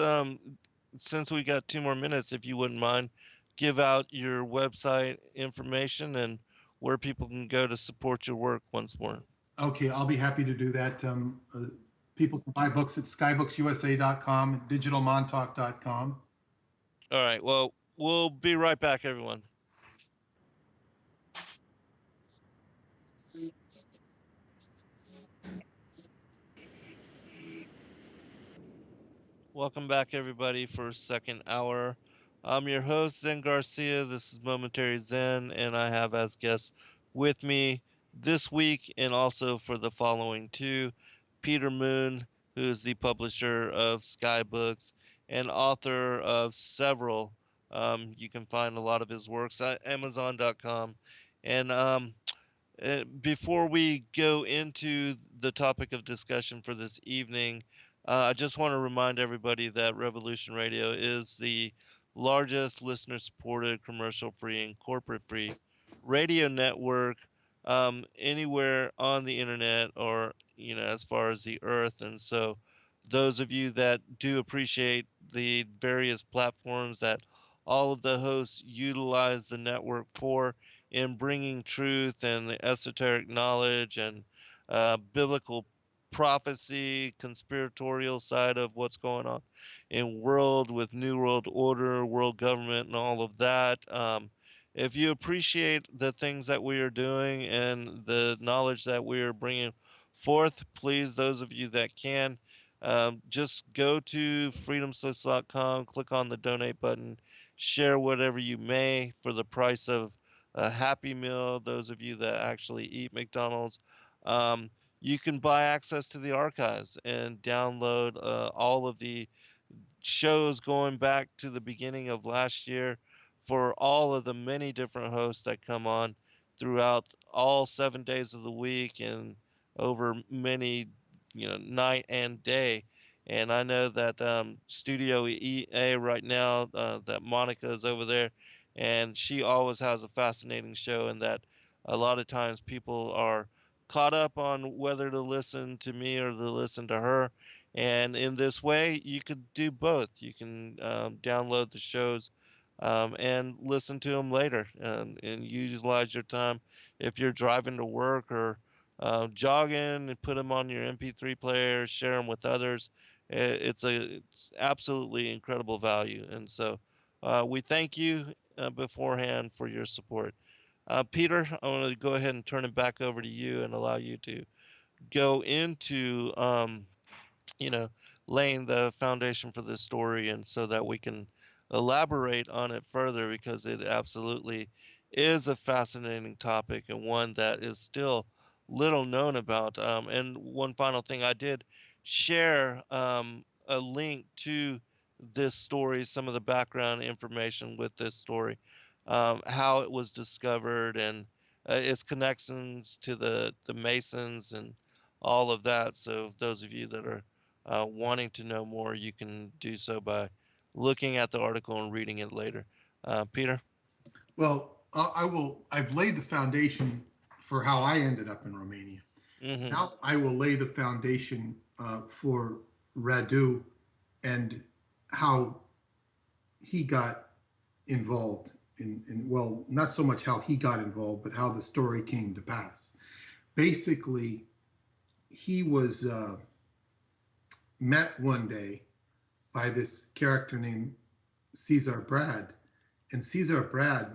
since we got 2 more minutes, if you wouldn't mind, give out your website information and where people can go to support your work once more. Okay, I'll be happy to do that. People can buy books at skybooksusa.com, digitalmontauk.com. All right. Well, we'll be right back, everyone. Welcome back, everybody, for second hour. I'm your host, Zen Garcia. This is Momentary Zen, and I have as guests with me this week and also for the following two, Peter Moon, who is the publisher of Skybooks and author of several. You can find a lot of his works at Amazon.com. And before we go into the topic of discussion for this evening, I just want to remind everybody that Revolution Radio is the largest listener supported, commercial free, and corporate free radio network anywhere on the internet or, as far as the earth. And so, those of you that do appreciate the various platforms that all of the hosts utilize the network for, in bringing truth and the esoteric knowledge and biblical prophecy, conspiratorial side of what's going on in world with New World Order, world government, and all of that. If you appreciate the things that we are doing and the knowledge that we are bringing forth, please, those of you that can, just go to freedomslips.com, click on the donate button, share whatever you may for the price of a Happy Meal. Those of you that actually eat McDonald's, you can buy access to the archives and download all of the shows going back to the beginning of last year for all of the many different hosts that come on throughout all 7 days of the week and over many, night and day. And I know that Studio EA right now, that Monica is over there, and she always has a fascinating show, and that a lot of times people are caught up on whether to listen to me or to listen to her. And in this way, you could do both. You can download the shows and listen to them later and utilize your time if you're driving to work or jogging and put them on your MP3 player, share them with others. It's absolutely incredible value. And so we thank you beforehand for your support. Peter, I want to go ahead and turn it back over to you and allow you to go into you know, laying the foundation for this story, and so that we can elaborate on it further, because it absolutely is a fascinating topic and one that is still little known about. And one final thing, I did share a link to this story, some of the background information with this story, how it was discovered, and its connections to the Masons and all of that. So those of you that are wanting to know more, you can do so by looking at the article and reading it later. Peter? Well, I will. I've laid the foundation for how I ended up in Romania. Mm-hmm. Now I will lay the foundation for Radu and how he got involved well, not so much how he got involved, but how the story came to pass. Basically, he was met one day by this character named Caesar Brad. And Caesar Brad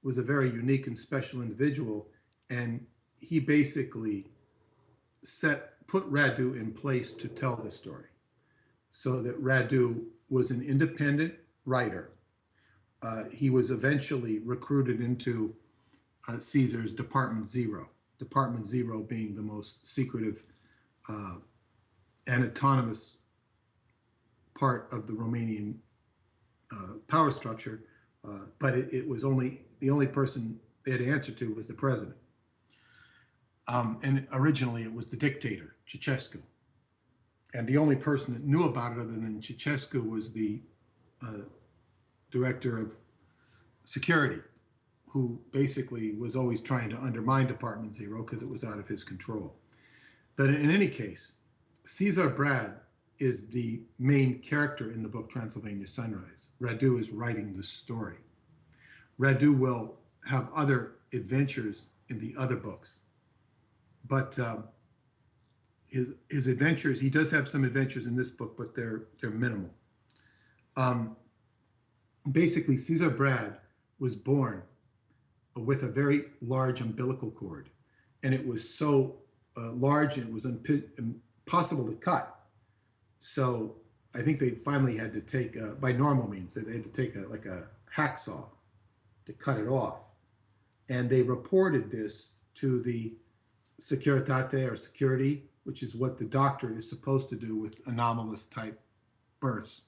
was a very unique and special individual. And he basically put Radu in place to tell the story, so that Radu was an independent writer. He was eventually recruited into Caesar's Department Zero, Department Zero being the most secretive and autonomous part of the Romanian power structure, but it was only the only person they had to answer to was the president. And originally it was the dictator, Ceausescu. And the only person that knew about it other than Ceausescu was the director of security, who basically was always trying to undermine Department Zero because it was out of his control. But in any case, Cesar Brad is the main character in the book Transylvania Sunrise. Radu is writing the story. Radu will have other adventures in the other books, but his adventures, he does have some adventures in this book, but they're minimal. Basically, Cesar Brad was born with a very large umbilical cord, and it was so large and it was impossible to cut. So I think they finally had to take, by normal means, they had to take a hacksaw to cut it off. And they reported this to the Securitate or security, which is what the doctor is supposed to do with anomalous type births.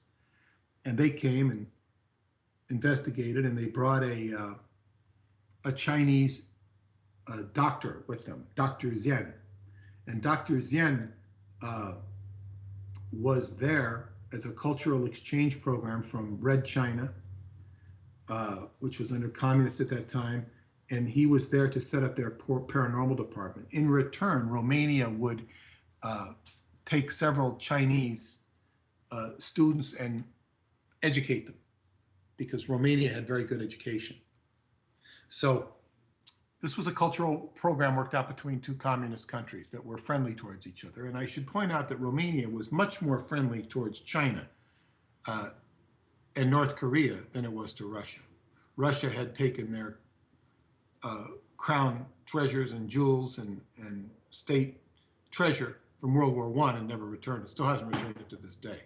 And they came and investigated, and they brought a Chinese doctor with them, Dr. Zhen. And Dr. Zhen was there as a cultural exchange program from Red China, which was under communists at that time. And he was there to set up their paranormal department. In return, Romania would take several Chinese students and educate them, because Romania had very good education. So this was a cultural program worked out between two communist countries that were friendly towards each other. And I should point out that Romania was much more friendly towards China and North Korea than it was to Russia. Russia had taken their crown treasures and jewels and state treasure from World War I and never returned it. Still hasn't returned it to this day.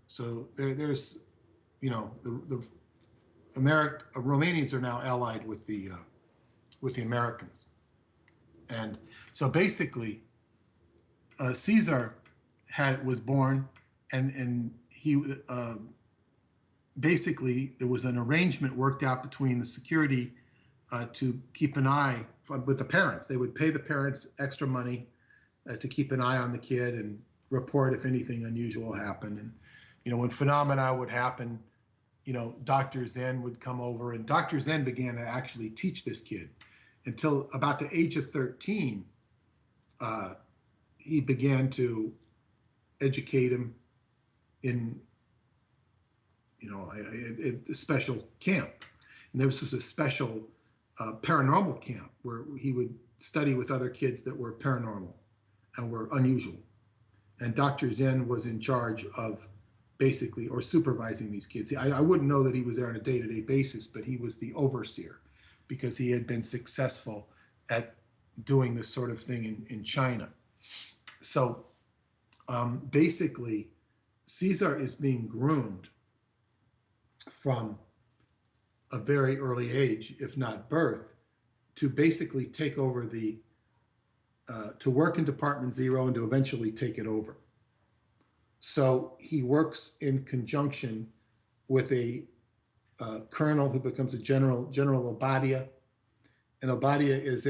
So there's, you know, the Romanians are now allied with the Americans. And so basically, Caesar was born, and he basically there was an arrangement worked out between the security to keep an eye with the parents. They would pay the parents extra money to keep an eye on the kid and report if anything unusual happened. And you know, when phenomena would happen, you know, Dr. Zhen would come over, and Dr. Zhen began to actually teach this kid until about the age of 13. He began to educate him in, you know, a special camp. And this was a special paranormal camp where he would study with other kids that were paranormal and were unusual. And Dr. Zhen was in charge of basically, or supervising these kids. I wouldn't know that he was there on a day-to-day basis, but he was the overseer because he had been successful at doing this sort of thing in China. So basically, Caesar is being groomed from a very early age, if not birth, to basically take over to work in Department Zero and to eventually take it over. So he works in conjunction with a colonel who becomes a General Obadia. And Obadia is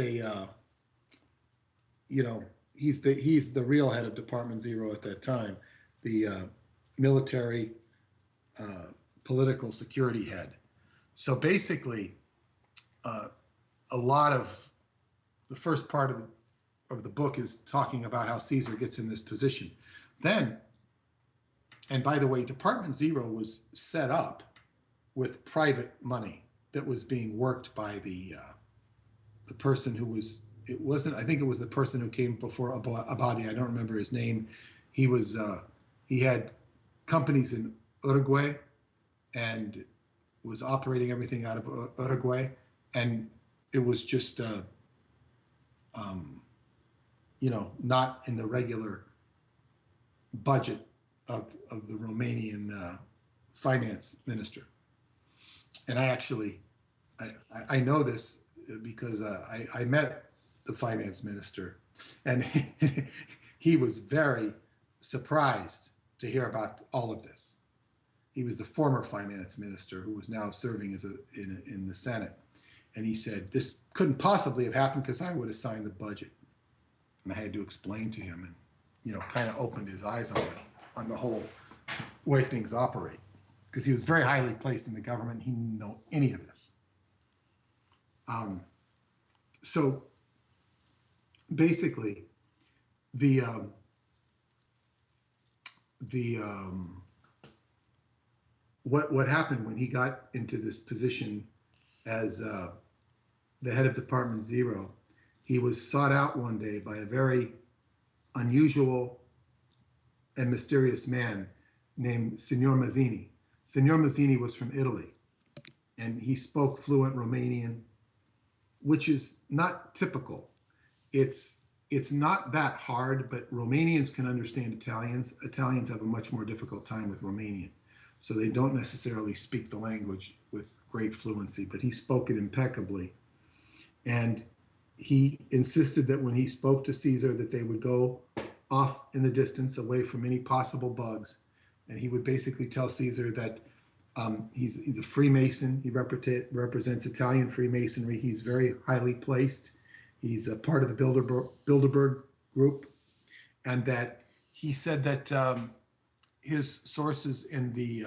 he's the real head of Department Zero at that time, the military political security head. So basically, a lot of the first part of the book is talking about how Caesar gets in this position. Then, and by the way, Department Zero was set up with private money that was being worked by the person who was, it wasn't, I think it was the person who came before Abadi, I don't remember his name. He was, he had companies in Uruguay and was operating everything out of Uruguay. And it was just, not in the regular budget of the Romanian finance minister. And I know this because I met the finance minister, and he was very surprised to hear about all of this. he was the former finance minister who was now serving as in the Senate. And he said, this couldn't possibly have happened because I would have signed the budget. And I had to explain to him and, kind of opened his eyes on the whole way things operate. Because he was very highly placed in the government. He didn't know any of this. So basically, what happened when he got into this position as the head of Department Zero, he was sought out one day by a very unusual and mysterious man named Signor Mazzini. Signor Mazzini was from Italy, and he spoke fluent Romanian, which is not typical. It's not that hard, but Romanians can understand Italians. Italians have a much more difficult time with Romanian. So they don't necessarily speak the language with great fluency, but he spoke it impeccably. And he insisted that when he spoke to Caesar that they would go off in the distance away from any possible bugs. And he would basically tell Caesar that he's a Freemason. He represents Italian Freemasonry. He's very highly placed. He's a part of the Bilderberg group. And that he said that his sources in the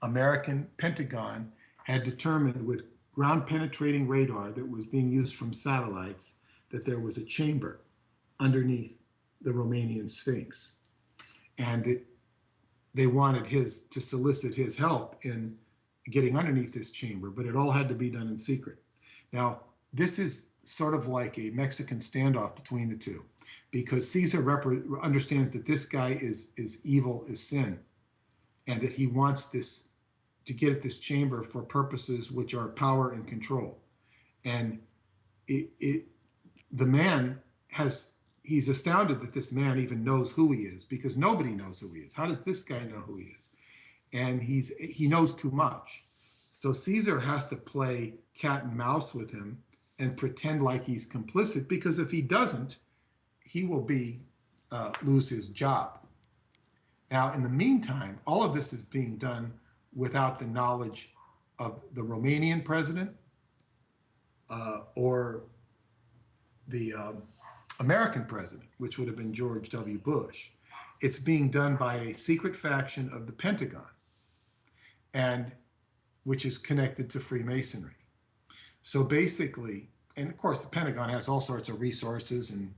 American Pentagon had determined with ground penetrating radar that was being used from satellites that there was a chamber underneath the Romanian Sphinx. And they wanted to solicit his help in getting underneath this chamber, but it all had to be done in secret. Now, this is sort of like a Mexican standoff between the two, because Caesar understands that this guy is evil as sin, and that he wants to get at this chamber for purposes which are power and control. And the man he's astounded that this man even knows who he is, because nobody knows who he is. How does this guy know who he is? And he knows too much. So Caesar has to play cat and mouse with him and pretend like he's complicit, because if he doesn't, he will lose his job. Now, in the meantime, all of this is being done without the knowledge of the Romanian president or the American president, which would have been George W. Bush. It's being done by a secret faction of the Pentagon, and which is connected to Freemasonry. So basically, and of course, the Pentagon has all sorts of resources and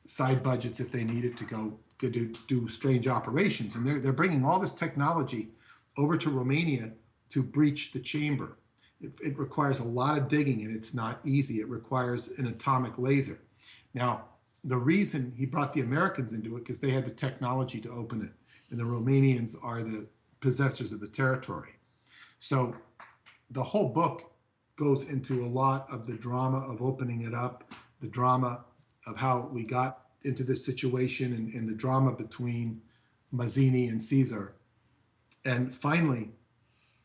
side budgets if they need it to go do strange operations. And they're bringing all this technology over to Romania to breach the chamber. It requires a lot of digging, and it's not easy. It requires an atomic laser. Now, the reason he brought the Americans into it, because they had the technology to open it, and the Romanians are the possessors of the territory. So the whole book goes into a lot of the drama of opening it up, the drama of how we got into this situation, and the drama between Mazzini and Caesar. And finally,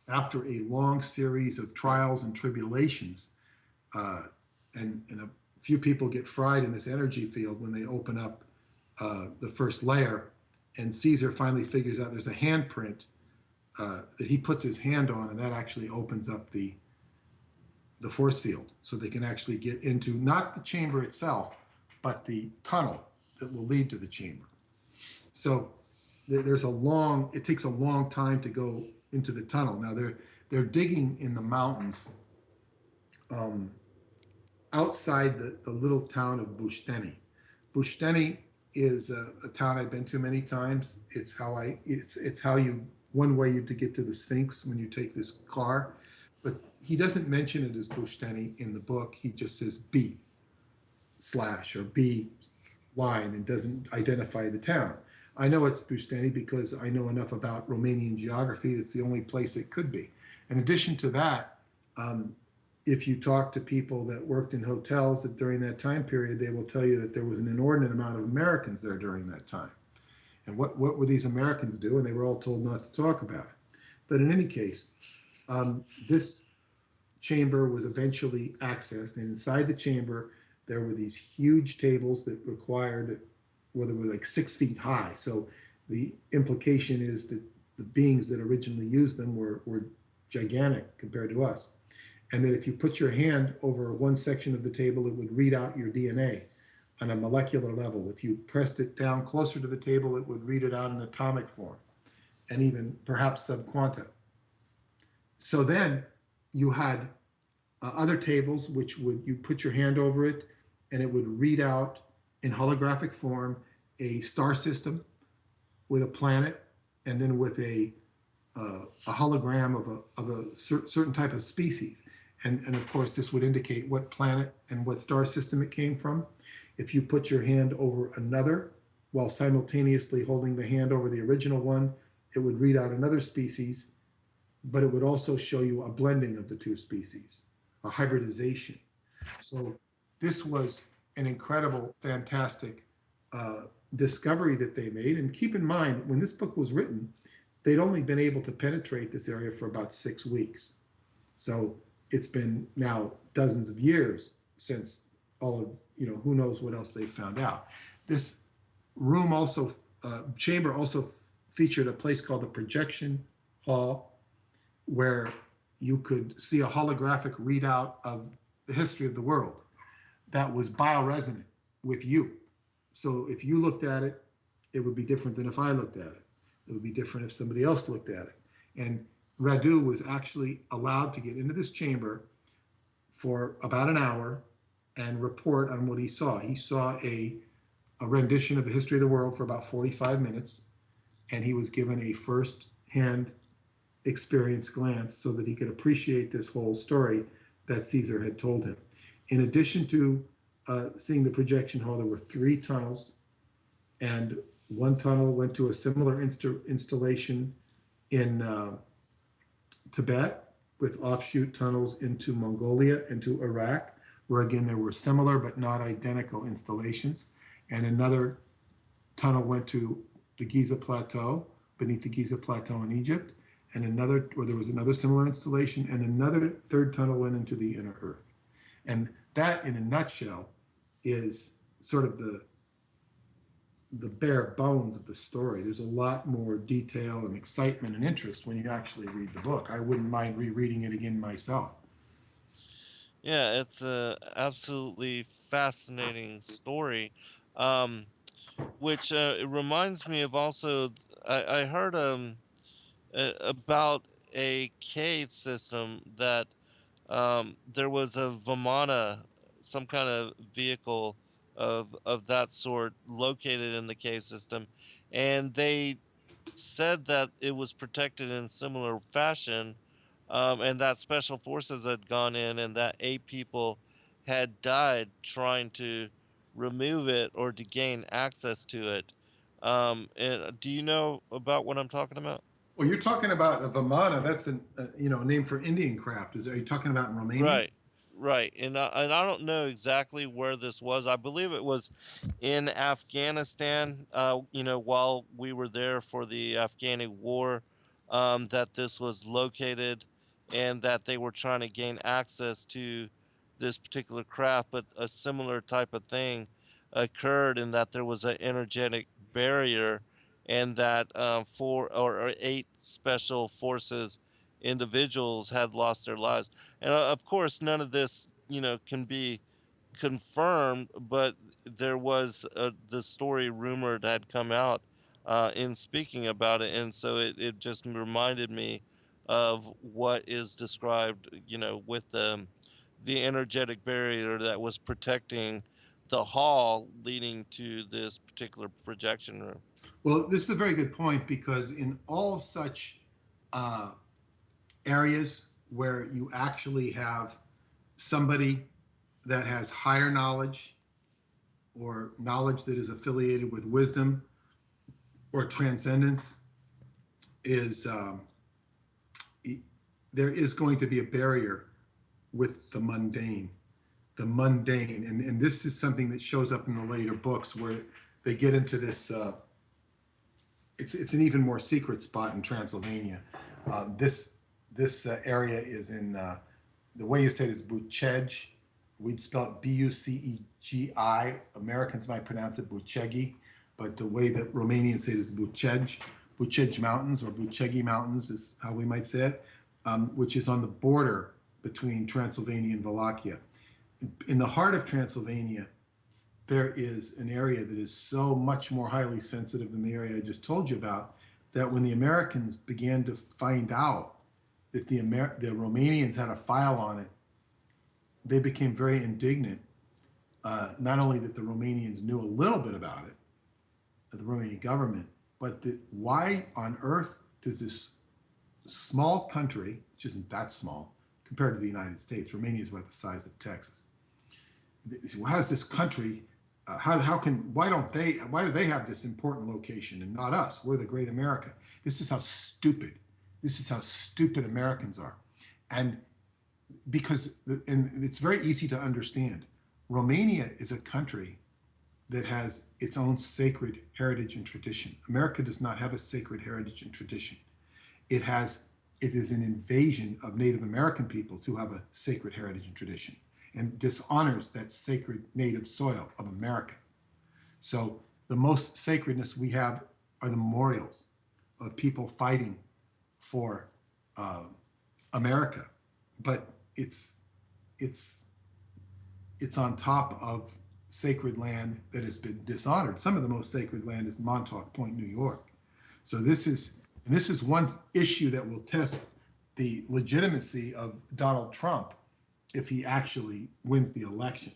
after a long series of trials and tribulations, and a few people get fried in this energy field when they open up the first layer, and Caesar finally figures out there's a handprint that he puts his hand on, and that actually opens up the force field, so they can actually get into not the chamber itself, but the tunnel that will lead to the chamber. So it takes a long time to go into the tunnel. Now they're digging in the mountains outside the little town of Buscegi. Buscegi is a town I've been to many times. It's one way to get to the Sphinx when you take this car, but he doesn't mention it as Buscegi in the book. He just says B/ or B line and doesn't identify the town. I know it's Buscegi because I know enough about Romanian geography. That's the only place it could be. In addition to that, if you talk to people that worked in hotels during that time period, they will tell you that there was an inordinate amount of Americans there during that time. And what were these Americans do? And they were all told not to talk about it. But in any case, this chamber was eventually accessed, and inside the chamber, there were these huge tables that they were like 6 feet high. So the implication is that the beings that originally used them were gigantic compared to us. And that if you put your hand over one section of the table, it would read out your DNA on a molecular level. If you pressed it down closer to the table, it would read it out in atomic form and even perhaps subquanta. So then you had other tables which would, you put your hand over it and it would read out in holographic form a star system with a planet and then with a hologram of a certain type of species. And of course, this would indicate what planet and what star system it came from. If you put your hand over another while simultaneously holding the hand over the original one, it would read out another species, but it would also show you a blending of the two species, a hybridization. So this was an incredible, fantastic discovery that they made. And keep in mind, when this book was written, they'd only been able to penetrate this area for about 6 weeks. So it's been now dozens of years since all of, who knows what else they found out. This room also, chamber also featured a place called the projection hall, where you could see a holographic readout of the history of the world that was bioresonant with you. So if you looked at it, it would be different than if I looked at it. It would be different if somebody else looked at it. And Radu was actually allowed to get into this chamber for about an hour and report on what he saw. He saw a rendition of the history of the world for about 45 minutes, and he was given a first-hand experience glance so that he could appreciate this whole story that Caesar had told him. In addition to seeing the projection hall, there were 3 tunnels, and one tunnel went to a similar installation in Tibet, with offshoot tunnels into Mongolia, into Iraq, where again there were similar but not identical installations. And another tunnel went to the Giza Plateau, beneath the Giza Plateau in Egypt, and another, where there was another similar installation, and another third tunnel went into the inner earth. And that, in a nutshell, is sort of the bare bones of the story. There's a lot more detail and excitement and interest when you actually read the book. I wouldn't mind rereading it again myself. Yeah, it's a absolutely fascinating story, um, which it reminds me of also. I heard about a cave system that there was a Vimana, some kind of vehicle of that sort located in the cave system, and they said that it was protected in similar fashion, and that special forces had gone in, and that 8 people had died trying to remove it or to gain access to it. And do you know about what I'm talking about? Well, you're talking about a Vimana. That's a name for Indian craft. Are you talking about in Romania? Right, right. And I don't know exactly where this was. I believe it was in Afghanistan. While we were there for the Afghani war, that this was located, and that they were trying to gain access to this particular craft. But a similar type of thing occurred in that there was an energetic barrier, and that 4 or 8 special forces individuals had lost their lives. And of course, none of this, can be confirmed, but there was the story rumored had come out in speaking about it. And so it just reminded me of what is described, with the energetic barrier that was protecting the hall leading to this particular projection room. Well, this is a very good point, because in all such uh, areas where you actually have somebody that has higher knowledge, or knowledge that is affiliated with wisdom or transcendence, is there is going to be a barrier with the mundane. The mundane, and this is something that shows up in the later books, where they get into this. It's an even more secret spot in Transylvania. This area is in the way you say it is Buscegi. We'd spell it Bucegi. Americans might pronounce it Buscegi, but the way that Romanians say it is Buscegi. Buscegi Mountains, or Buscegi Mountains is how we might say it, which is on the border between Transylvania and Wallachia. In the heart of Transylvania, there is an area that is so much more highly sensitive than the area I just told you about, that when the Americans began to find out that the Romanians had a file on it, they became very indignant. Not only that the Romanians knew a little bit about it, the Romanian government, but that why on earth does this small country, which isn't that small compared to the United States, Romania is about the size of Texas. How does this country, why do they have this important location and not us? We're the great America. This is how stupid Americans are. And it's very easy to understand. Romania is a country that has its own sacred heritage and tradition. America does not have a sacred heritage and tradition. It is an invasion of Native American peoples who have a sacred heritage and tradition, and dishonors that sacred native soil of America. So the most sacredness we have are the memorials of people fighting for America, but it's on top of sacred land that has been dishonored. Some of the most sacred land is Montauk Point, New York. So this is one issue that will test the legitimacy of Donald Trump if he actually wins the election.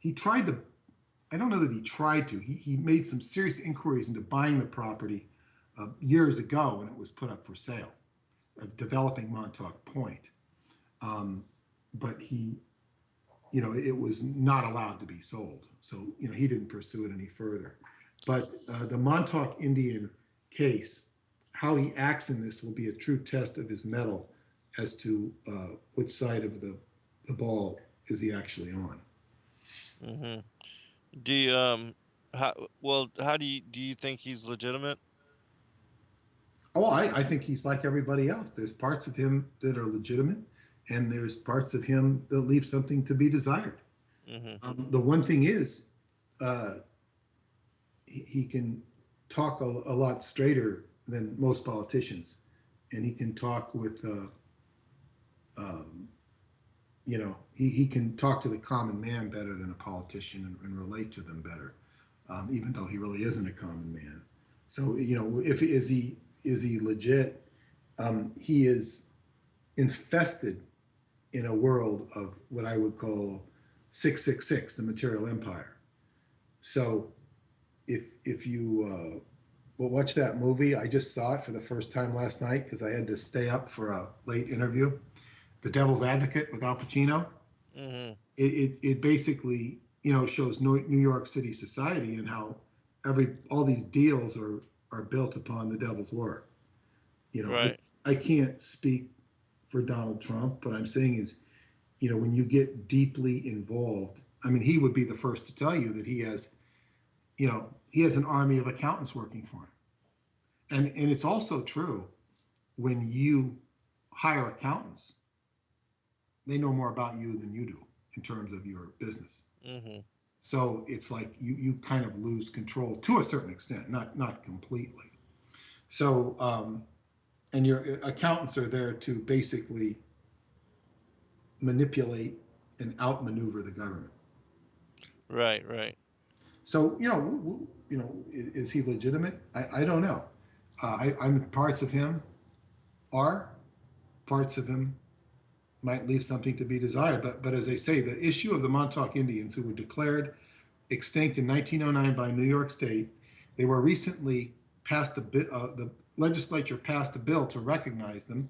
I don't know that he tried to. He made some serious inquiries into buying the property years ago when it was put up for sale, developing Montauk Point. But it was not allowed to be sold. So, he didn't pursue it any further. But the Montauk Indian case, how he acts in this will be a true test of his mettle as to which side of the ball is he actually on. Mm-hmm. Do you how do you think he's legitimate? Oh, I think he's like everybody else. There's parts of him that are legitimate, and there's parts of him that leave something to be desired. Mm-hmm. The one thing is, he can talk a lot straighter than most politicians, and he can talk with, he can talk to the common man better than a politician and relate to them better, even though he really isn't a common man. So, is he legit? He is infested in a world of what I would call 666, the material empire. So if you watch that movie, I just saw it for the first time last night because I had to stay up for a late interview, The Devil's Advocate with Al Pacino. Mm-hmm. It basically, shows New York City society and how all these deals are built upon the devil's work. Right. I can't speak for Donald Trump, but I'm saying is, when you get deeply involved, I mean, he would be the first to tell you that he has an army of accountants working for him. And it's also true when you hire accountants, they know more about you than you do in terms of your business. Mm-hmm. So it's like you kind of lose control to a certain extent, not completely. So, and your accountants are there to basically manipulate and outmaneuver the government. Right. So, is he legitimate? I don't know. I'm parts of him might leave something to be desired. But as I say, the issue of the Montauk Indians, who were declared extinct in 1909 by New York State, they were recently passed the legislature passed a bill to recognize them,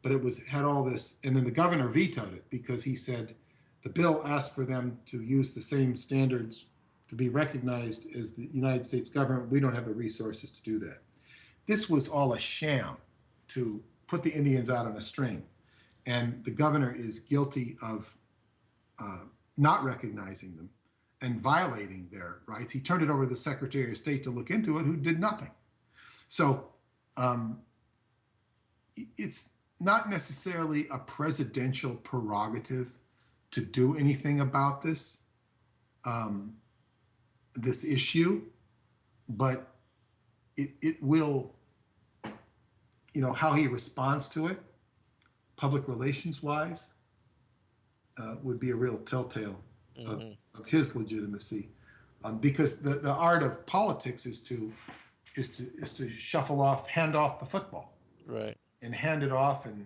but had all this, and then the governor vetoed it because he said the bill asked for them to use the same standards to be recognized as the United States government. We don't have the resources to do that. This was all a sham to put the Indians out on a string. And the governor is guilty of not recognizing them and violating their rights. He turned it over to the Secretary of State to look into it, who did nothing. So it's not necessarily a presidential prerogative to do anything about this issue, but it will how he responds to it, public relations wise, would be a real telltale of, Hmm. of his legitimacy, because the art of politics is to shuffle off, hand off the football, Right. and hand it off and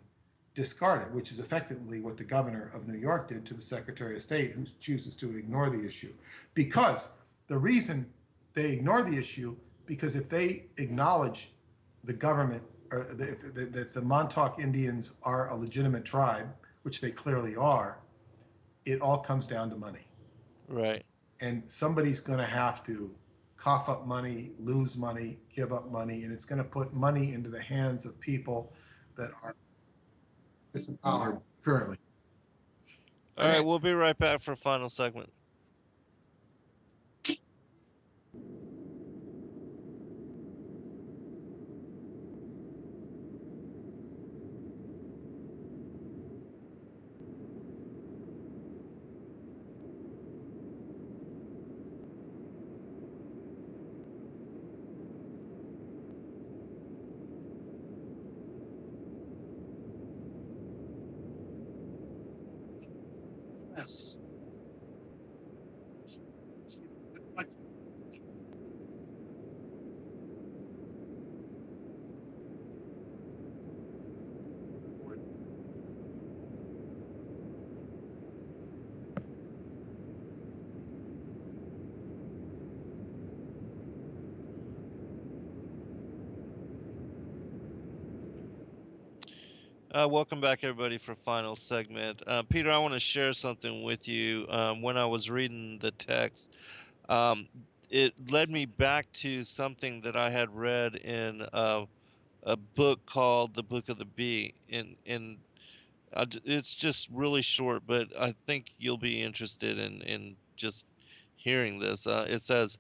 discard it, which is effectively what the governor of New York did to the Secretary of State, who chooses to ignore the issue. Because the reason they ignore the issue, because if they acknowledge the government, or that the Montauk Indians are a legitimate tribe, which they clearly are, it all comes down to money. Right. And somebody's going to have to cough up money, lose money, give up money, and it's going to put money into the hands of people that are disempowered currently. All right, we'll be right back for final segment. Yes. Welcome back, everybody, for final segment. Peter, I want to share something with you. When I was reading the text, um, it led me back to something that I had read in a book called "The Book of the Bee." It's just really short, but I think you'll be interested in just hearing this. It says,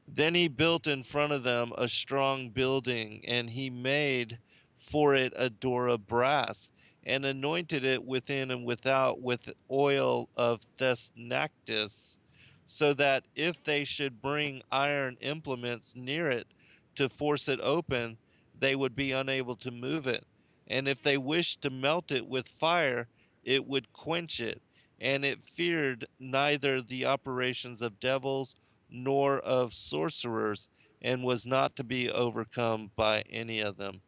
then he built in front of them a strong building, and he made for it a door of brass, and anointed it within and without with oil of thesnactis, so that if they should bring iron implements near it to force it open, they would be unable to move it. And if they wished to melt it with fire, it would quench it. And it feared neither the operations of devils nor of sorcerers, and was not to be overcome by any of them.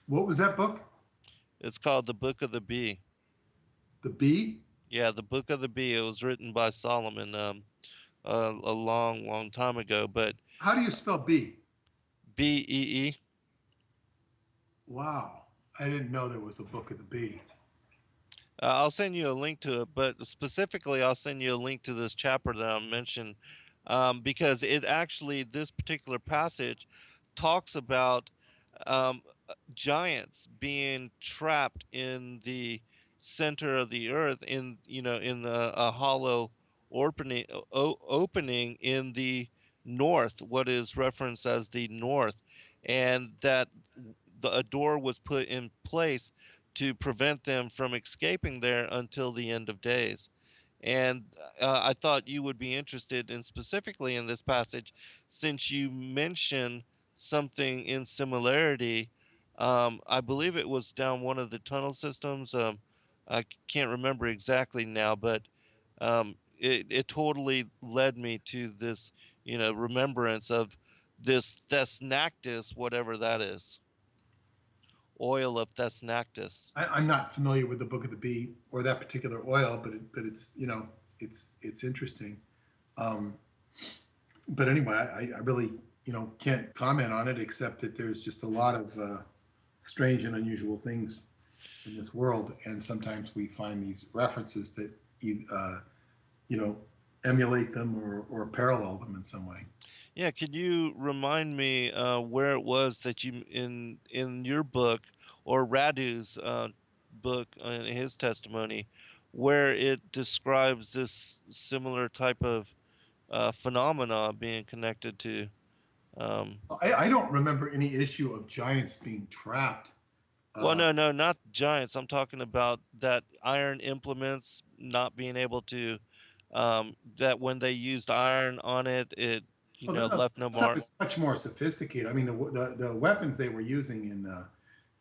What was that book? It's called The Book of the Bee. The Bee? Yeah, The Book of the Bee. It was written by Solomon a long, long time ago, but How do you spell bee? Bee. Wow. I didn't know there was a book of the bee. I'll send you a link to it, but specifically, I'll send you a link to this chapter that I mentioned, because it actually, this particular passage talks about giants being trapped in the center of the earth, in a hollow opening in the north, what is referenced as the north, and that a door was put in place to prevent them from escaping there until the end of days. And I thought you would be interested in specifically in this passage, since you mentioned something in similarity. I believe it was down one of the tunnel systems. I can't remember exactly now, but it totally led me to this, remembrance of this Thesnactus, whatever that is, oil of Thesnactus. I'm not familiar with the book of the bee or that particular oil, but it's it's interesting. Um, but anyway, I really can't comment on it except that there's just a lot of strange and unusual things in this world, and sometimes we find these references that uh, you know emulate them or parallel them in some way. Yeah, could you remind me where it was that you in your book, or Radu's book in his testimony, where it describes this similar type of phenomena being connected to? Um, I don't remember any issue of giants being trapped. well, Uh, no, not giants. I'm talking about that iron implements not being able to. That when they used iron on it, it you Well, know, the left no stuff mark. is much more sophisticated. I mean, the weapons they were using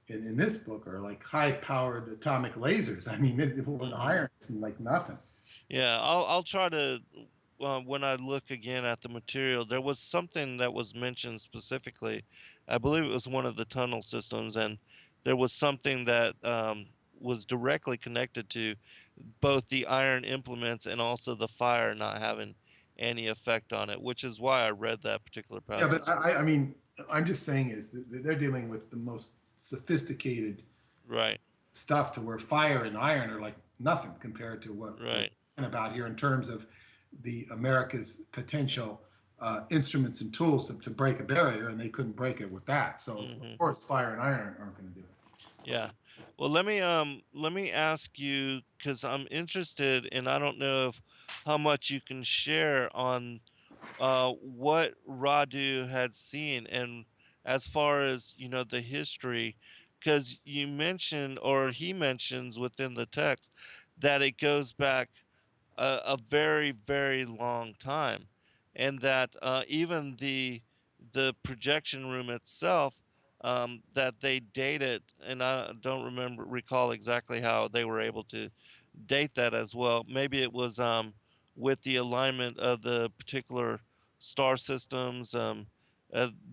in this book are like high powered atomic lasers. I mean, it was Hmm. iron is like nothing. Yeah, I'll try to when I look again at the material. There was something that was mentioned specifically. I believe it was one of the tunnel systems, and there was something that was directly connected to both the iron implements and also the fire not having any effect on it, which is why I read that particular Yeah, but passage. I mean, I'm just saying is that they're dealing with the most sophisticated Right, stuff to where fire and iron are like nothing compared to what we're right. talking about here in terms of the America's potential instruments and tools to break a barrier, and they couldn't break it with that. So of Hmm. course, fire and iron aren't going to do it. Yeah. Well, let me ask you because I'm interested, and I don't know if how much you can share on what Radu had seen, and as far as you know the history, because you mentioned or he mentions within the text that it goes back a very very long time, and that even the projection room itself that they dated, and I don't remember recall exactly how they were able to date that as well. Maybe it was with the alignment of the particular star systems,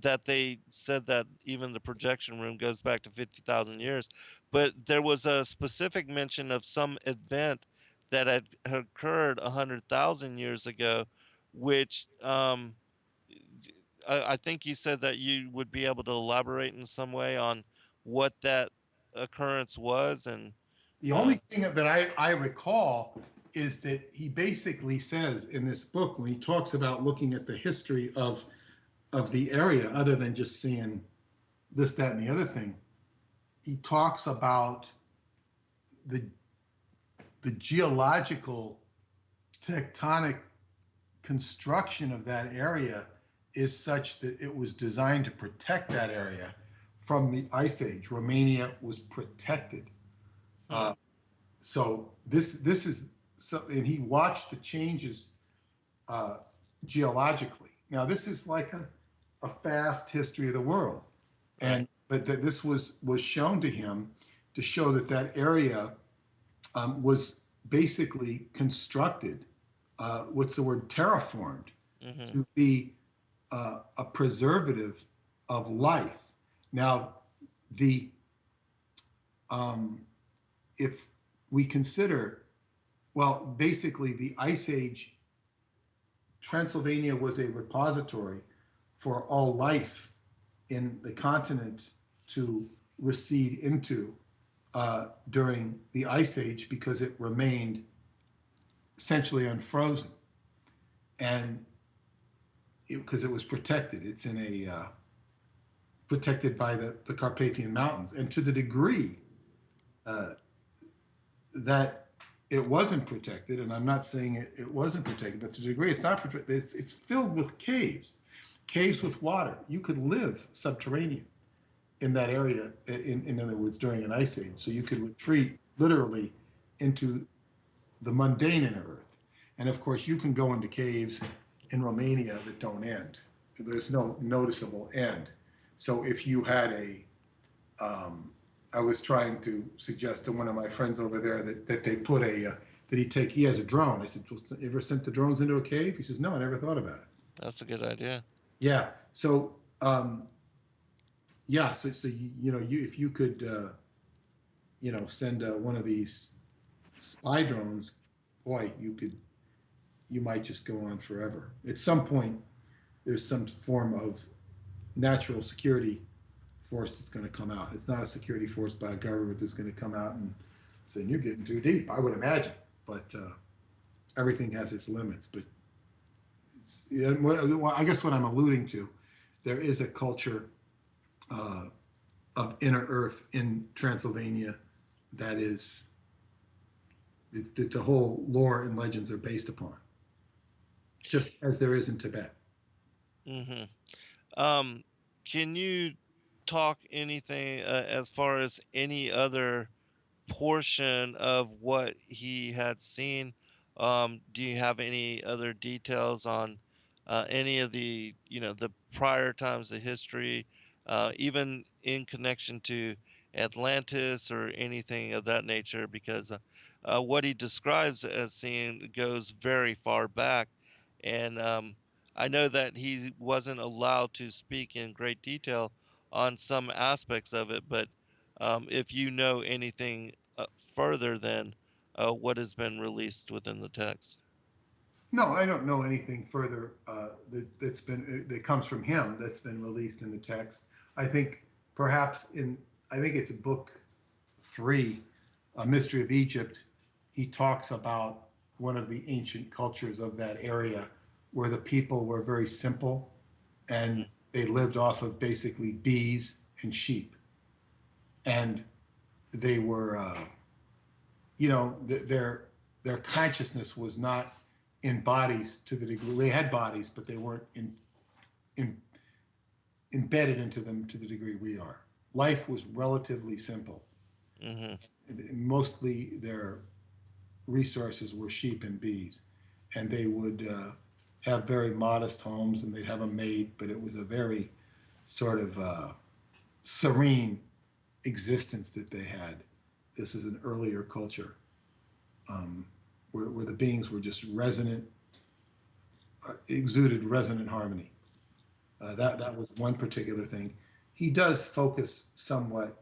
that they said that even the projection room goes back to 50,000 years. But there was a specific mention of some event that had occurred 100,000 years ago, which I think you said that you would be able to elaborate in some way on what that occurrence was. And The uh, only thing that I recall is that he basically says in this book when he talks about looking at the history of the area, other than just seeing this, that, and the other thing, he talks about the the geological tectonic construction of that area is such that it was designed to protect that area from the ice age. Romania was protected. hmm, So this is so, and he watched the changes uh, geologically. Now this is like a fast history of the world, right. and but that this was shown to him to show that that area was basically constructed. What's the word? Terraformed Hmm. to be a preservative of life. Now, the um, if we consider, well, basically the Ice Age, Transylvania was a repository for all life in the continent to recede into during the Ice Age because it remained essentially unfrozen and because it was protected. It's in a protected by the Carpathian Mountains, and to the degree uh, that it wasn't protected, and I'm not saying it wasn't protected, but to the degree it's not protected, it's filled with caves, caves with water. You could live subterranean in that area, in other words, during an ice age. So you could retreat literally into the mundane inner earth. And of course, you can go into caves in Romania that don't end. There's no noticeable end. So if you had um, I was trying to suggest to one of my friends over there that they put that he has a drone. I said, well, you ever sent the drones into a cave? He says, no, I never thought about it. That's a good idea. Yeah. So, yeah. So you know, if you could, send one of these spy drones, boy, you might just go on forever. At some point, there's some form of natural security force that's going to come out. It's not a security force by a government that's going to come out and say you're getting too deep. I would imagine, but everything has its limits. But I guess what I'm alluding to, there is a culture uh, of inner Earth in Transylvania that is that the whole lore and legends are based upon, just as there is in Tibet. Hmm. Um, can you talk anything as far as any other portion of what he had seen? Do you have any other details on any of the the prior times of history, even in connection to Atlantis or anything of that nature, because what he describes as seeing goes very far back, and I know that he wasn't allowed to speak in great detail on some aspects of it, but if you know anything further than what has been released within the text. No, I don't know anything further that's been that comes from him that's been released in the text. I think perhaps I think it's book 3, A Mystery of Egypt. He talks about one of the ancient cultures of that area where the people were very simple and they lived off of basically bees and sheep, and they were their consciousness was not in bodies to the degree they had bodies, but they weren't in embedded into them to the degree we are. Life was relatively simple. Hmm. Mostly their resources were sheep and bees, and they would have very modest homes, and they'd have a maid, but it was a very sort of serene existence that they had. This is an earlier culture, where the beings were just resonant, exuded resonant harmony. That was one particular thing. He does focus somewhat,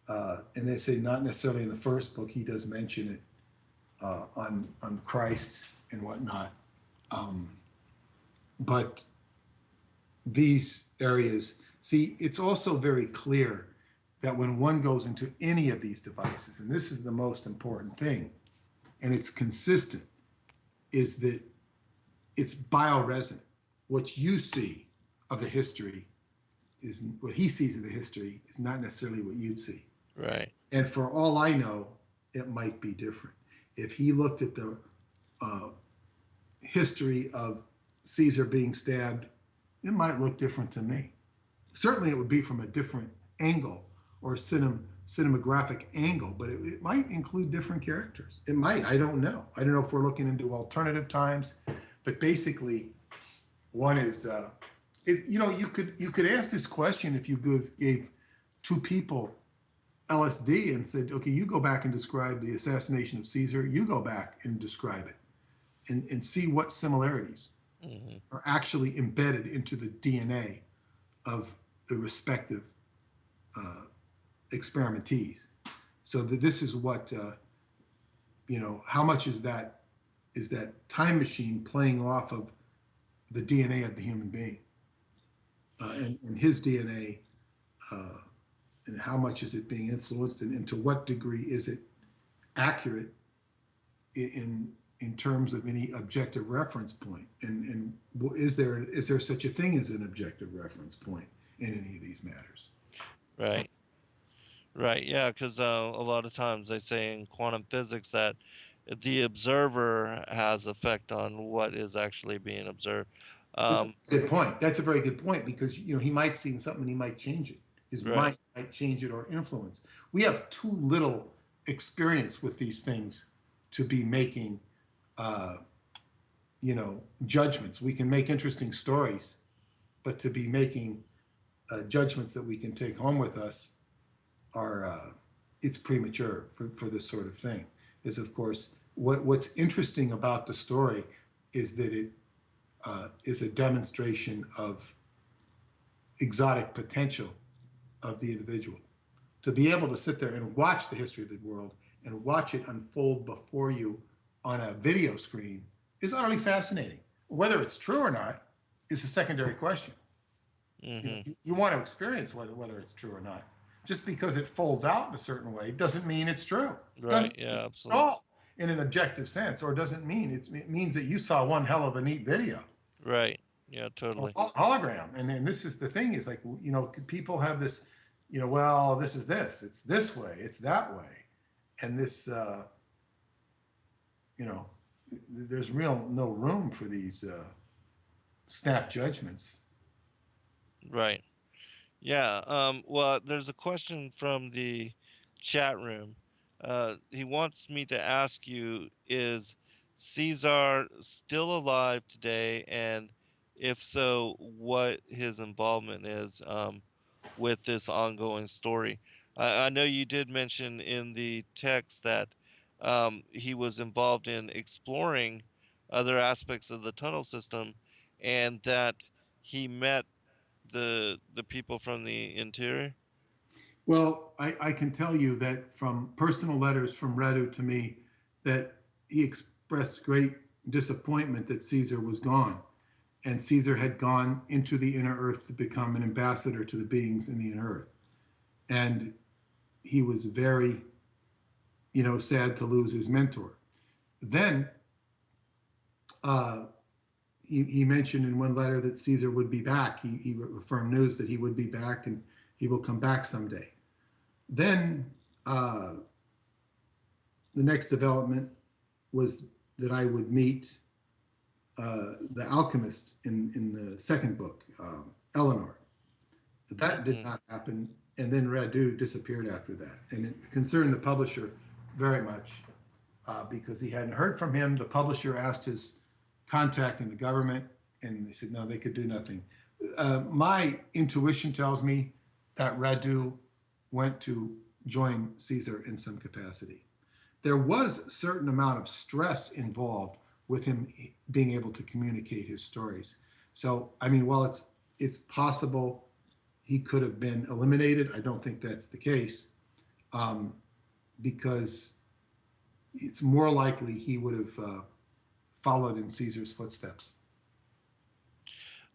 and they say not necessarily in the first book. He does mention it on Christ and whatnot, um, but these areas. See, it's also very clear that when one goes into any of these devices, and this is the most important thing, and it's consistent, is that it's bioresonant. What you see of the history is what he sees of the history is not necessarily what you'd see. Right. And for all I know, it might be different. If he looked at the uh, history of Caesar being stabbed, it might look different to me. Certainly, it would be from a different angle or cinematographic angle, but it might include different characters. It might. I don't know. I don't know if we're looking into alternative times, but basically, one is, you could ask this question if you gave two people LSD and said, okay, you go back and describe the assassination of Caesar. You go back and describe it, and see what similarities Hmm. are actually embedded into the DNA of the respective uh, experimentees. So that this is what how much is that time machine playing off of the DNA of the human being, and his DNA, uh, and how much is it being influenced, and to what degree is it accurate in terms of any objective reference point, and is there such a thing as an objective reference point in any of these matters? Right. Right. Yeah, because a lot of times they say in quantum physics that the observer has effect on what is actually being observed. That's a Um, good point. That's a very good point, because he might see something and he might change it. His right. mind might change it or influence. We have too little experience with these things to be making uh, judgments. We can make interesting stories, but to be making judgments that we can take home with us are it's premature for this sort of thing. Is, of course, what's interesting about the story is that it is a demonstration of exotic potential of the individual. To be able to sit there and watch the history of the world and watch it unfold before you on a video screen is utterly fascinating. Whether it's true or not is a secondary question. Hmm. You want to experience whether it's true or not. Just because it folds out in a certain way doesn't mean it's true. Right. Doesn't mean Yeah. it's at Absolutely. all in an objective sense, or doesn't mean it means that you saw one hell of a neat video Right. Yeah. Totally. hologram. And then this is the thing, is like, people have this, well, this is this, it's this way, it's that way. And this, you know, there's real no room for these snap judgments. Right. Yeah. Well, there's a question from the chat room. He wants me to ask you: is Caesar still alive today, and if so, what his involvement is with this ongoing story. I know you did mention in the text that he was involved in exploring other aspects of the tunnel system, and that he met the people from the interior. Well, I can tell you that from personal letters from Radu to me, that he expressed great disappointment that Caesar was gone. And Caesar had gone into the inner earth to become an ambassador to the beings in the inner earth. And he was very, sad to lose his mentor. Then uh, he mentioned in one letter that Caesar would be back. He affirmed news that he would be back and he will come back someday. Then uh, the next development was that I would meet the alchemist in the second book, Eleanor. That did Mm, not happen, and then Radu disappeared after that, and it concerned the publisher very much because he hadn't heard from him. The publisher asked his contact in the government, and they said no, they could do nothing. My intuition tells me that Radu went to join Caesar in some capacity. There was a certain amount of stress involved with him being able to communicate his stories. So, I mean, while it's possible he could have been eliminated, I don't think that's the case, um, because it's more likely he would have followed in Caesar's footsteps.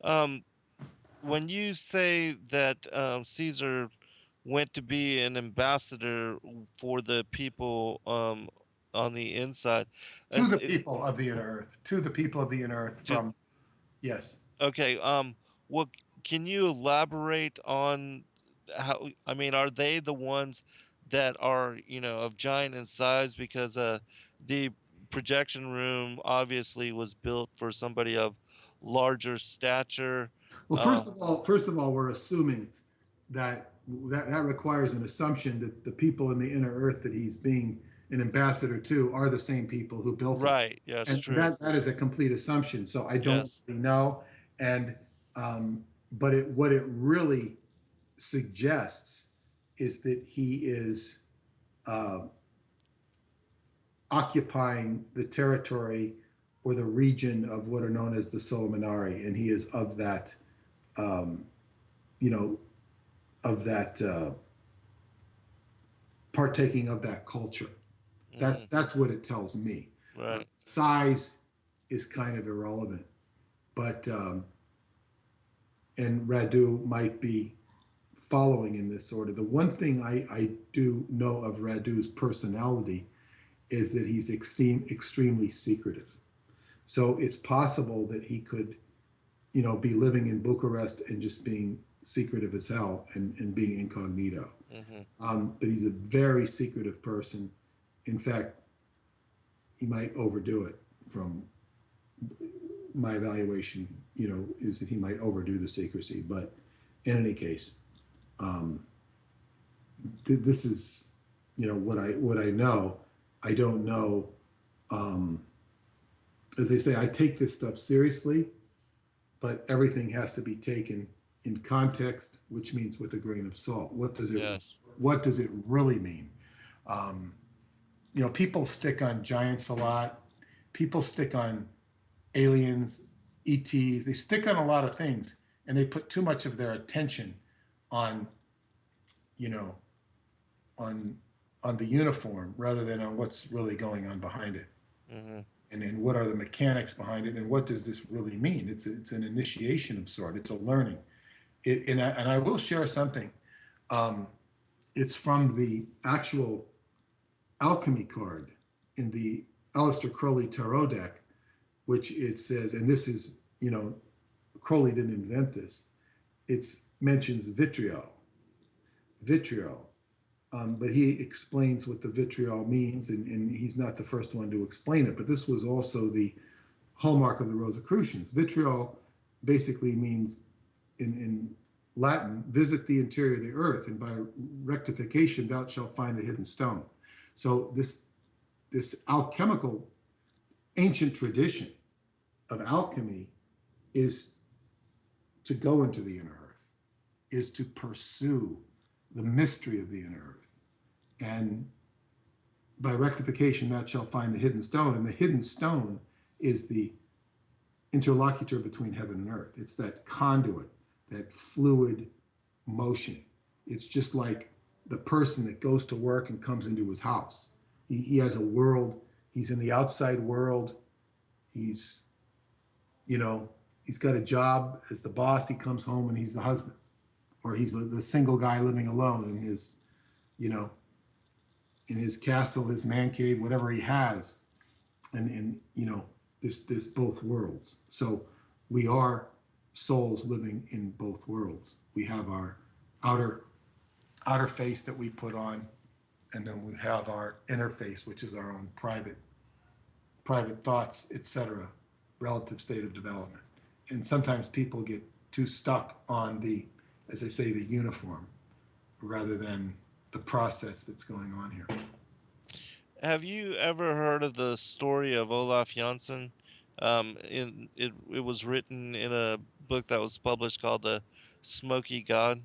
Um, when you say that Caesar went to be an ambassador for the people on the inside, To the it, people of the inner earth, to the people of the inner earth just from, yes. okay. What can you elaborate on how? I mean, are they the ones that are of giant in size? Because the projection room obviously was built for somebody of larger stature. Well, Uh, first of all, we're assuming that that requires an assumption that the people in the inner earth that he's being an ambassador to are the same people who built it, right. Yes. and True. that is a complete assumption. So I don't Yes. really know, and but what it really suggests is that he is uh, occupying the territory or the region of what are known as the Solomonari, and he is of that, um, you know, of that partaking of that culture. Hmm. That's what it tells me. Right. Size is kind of irrelevant, but and Radu might be following in this order. The one thing I do know of Radu's personality is that he's extremely secretive. So it's possible that he could, be living in Bucharest and just being secretive as hell and being incognito. Hmm. But he's a very secretive person. In fact, he might overdo it. From my evaluation, is that he might overdo the secrecy. But in any case, um, this is, what I know. I don't know. Um, as they say, I take this stuff seriously, but everything has to be taken in context, which means with a grain of salt. Yes. What does it really mean? Um, people stick on giants a lot. People stick on aliens, ETs. They stick on a lot of things, and they put too much of their attention on, you know, on on the uniform rather than on what's really going on behind it, Hmm. and what are the mechanics behind it, and what does this really mean? It's an initiation of sort. It's a learning. And I will share something. Um, it's from the actual alchemy card in the Aleister Crowley tarot deck, which it says, and this is, Crowley didn't invent this. It mentions vitriol, but he explains what the vitriol means, and he's not the first one to explain it. But this was also the hallmark of the Rosicrucians. Vitriol basically means, in Latin, visit the interior of the earth, and by rectification thou shalt find the hidden stone. So this alchemical ancient tradition of alchemy is to go into the inner earth, is to pursue the mystery of the inner earth. And by rectification, that shall find the hidden stone. And the hidden stone is the interlocutor between heaven and earth. It's that conduit, that fluid motion. It's just like the person that goes to work and comes into his house. He has a world. He's in the outside world. He's, he's got a job as the boss. He comes home and he's the husband, or he's the single guy living alone in his, in his castle, his man cave, whatever he has. And there's both worlds. So we are souls living in both worlds. We have our outer face that we put on, and then we have our inner face, which is our own private thoughts, etc., relative state of development. And sometimes people get too stuck on the, as I say, the uniform, rather than the process that's going on here. Have you ever heard of the story of Olaf Janssen? It was written in a book that was published called The Smoky God.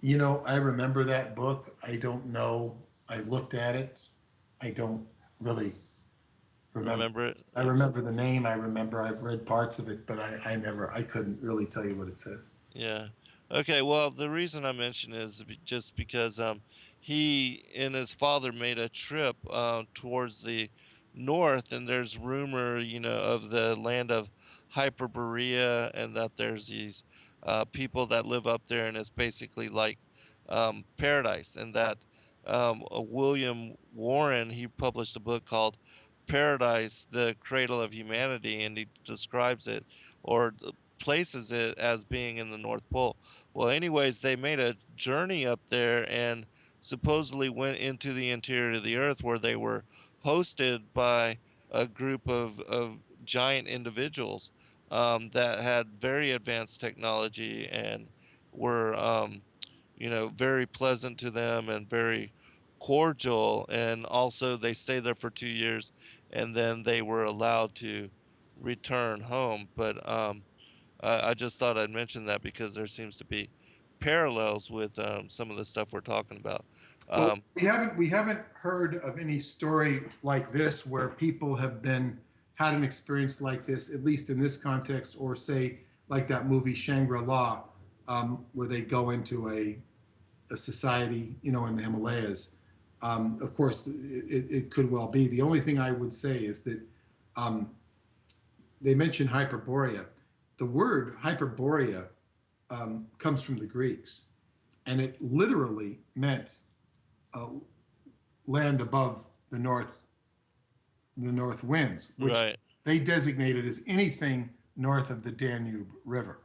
I remember that book. I don't know. I looked at it. I don't really remember it? I remember the name. I remember I've read parts of it, but I couldn't really tell you what it says. Yeah. Okay, well, the reason I mention is just because he and his father made a trip towards the north, and there's rumor, of the land of Hyperborea, and that there's these people that live up there, and it's basically like paradise. And that William Warren, he published a book called Paradise, the Cradle of Humanity, and he describes it, or places it as being in the North Pole. Well, anyways, they made a journey up there and supposedly went into the interior of the earth, where they were hosted by a group of giant individuals that had very advanced technology, and were, very pleasant to them and very cordial. And also, they stayed there for 2 years, and then they were allowed to return home. But I just thought I'd mention that because there seems to be parallels with some of the stuff we're talking about. Well, we haven't heard of any story like this where people have had an experience like this, at least in this context, or say like that movie Shangri-La, where they go into a society, in the Himalayas. Of course, it could well be. The only thing I would say is that they mentioned Hyperborea. The word Hyperborea comes from the Greeks, and it literally meant land above the north winds, which Right. they designated as anything north of the Danube River.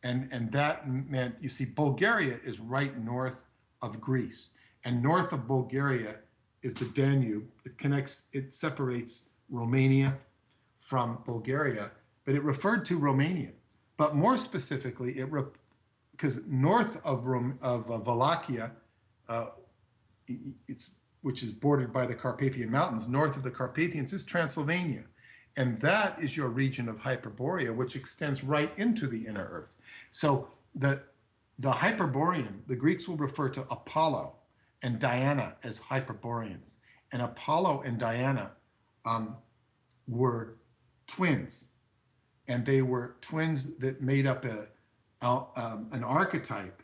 And that meant, you see, Bulgaria is right north of Greece, and north of Bulgaria is the Danube. It separates Romania from Bulgaria, but it referred to Romania. But more specifically, because north of Wallachia, which is bordered by the Carpathian Mountains, north of the Carpathians is Transylvania. And that is your region of Hyperborea, which extends right into the inner earth. So the Hyperborean, the Greeks will refer to Apollo and Diana as Hyperboreans. And Apollo and Diana were twins. And they were twins that made up an archetype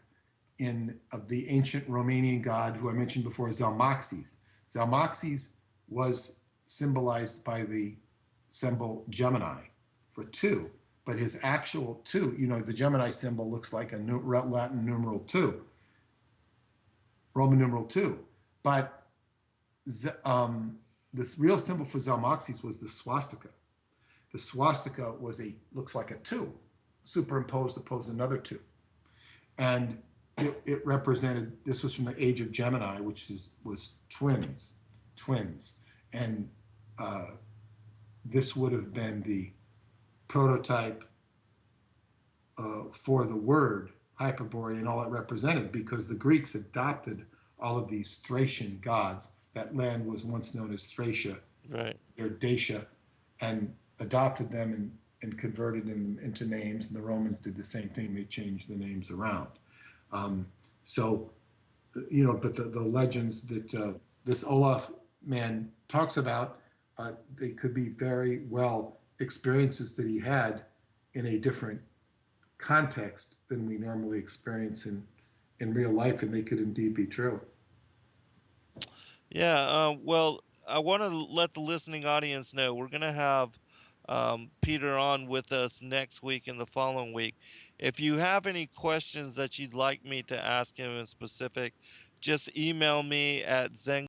of the ancient Romanian god who I mentioned before, Zalmoxis. Zalmoxis was symbolized by the symbol Gemini for two, but his actual two, the Gemini symbol looks like a Latin numeral 2, Roman numeral 2. But the real symbol for Zalmoxis was the swastika. The swastika looks like a 2, superimposed upon another 2. And it represented, this was from the age of Gemini, which was twins. And this would have been the prototype for the word Hyperborea and all it represented, because the Greeks adopted all of these Thracian gods. That land was once known as Thracia, Right. or Dacia, and adopted them and converted them into names, and the Romans did the same thing. They changed the names around. So, but the legends that this Olaf man talks about, they could be very well experiences that he had in a different context than we normally experience in real life, and they could indeed be true. Yeah, well, I want to let the listening audience know we're going to have Peter on with us next week and the following week. If you have any questions that you'd like me to ask him in specific, just email me at zen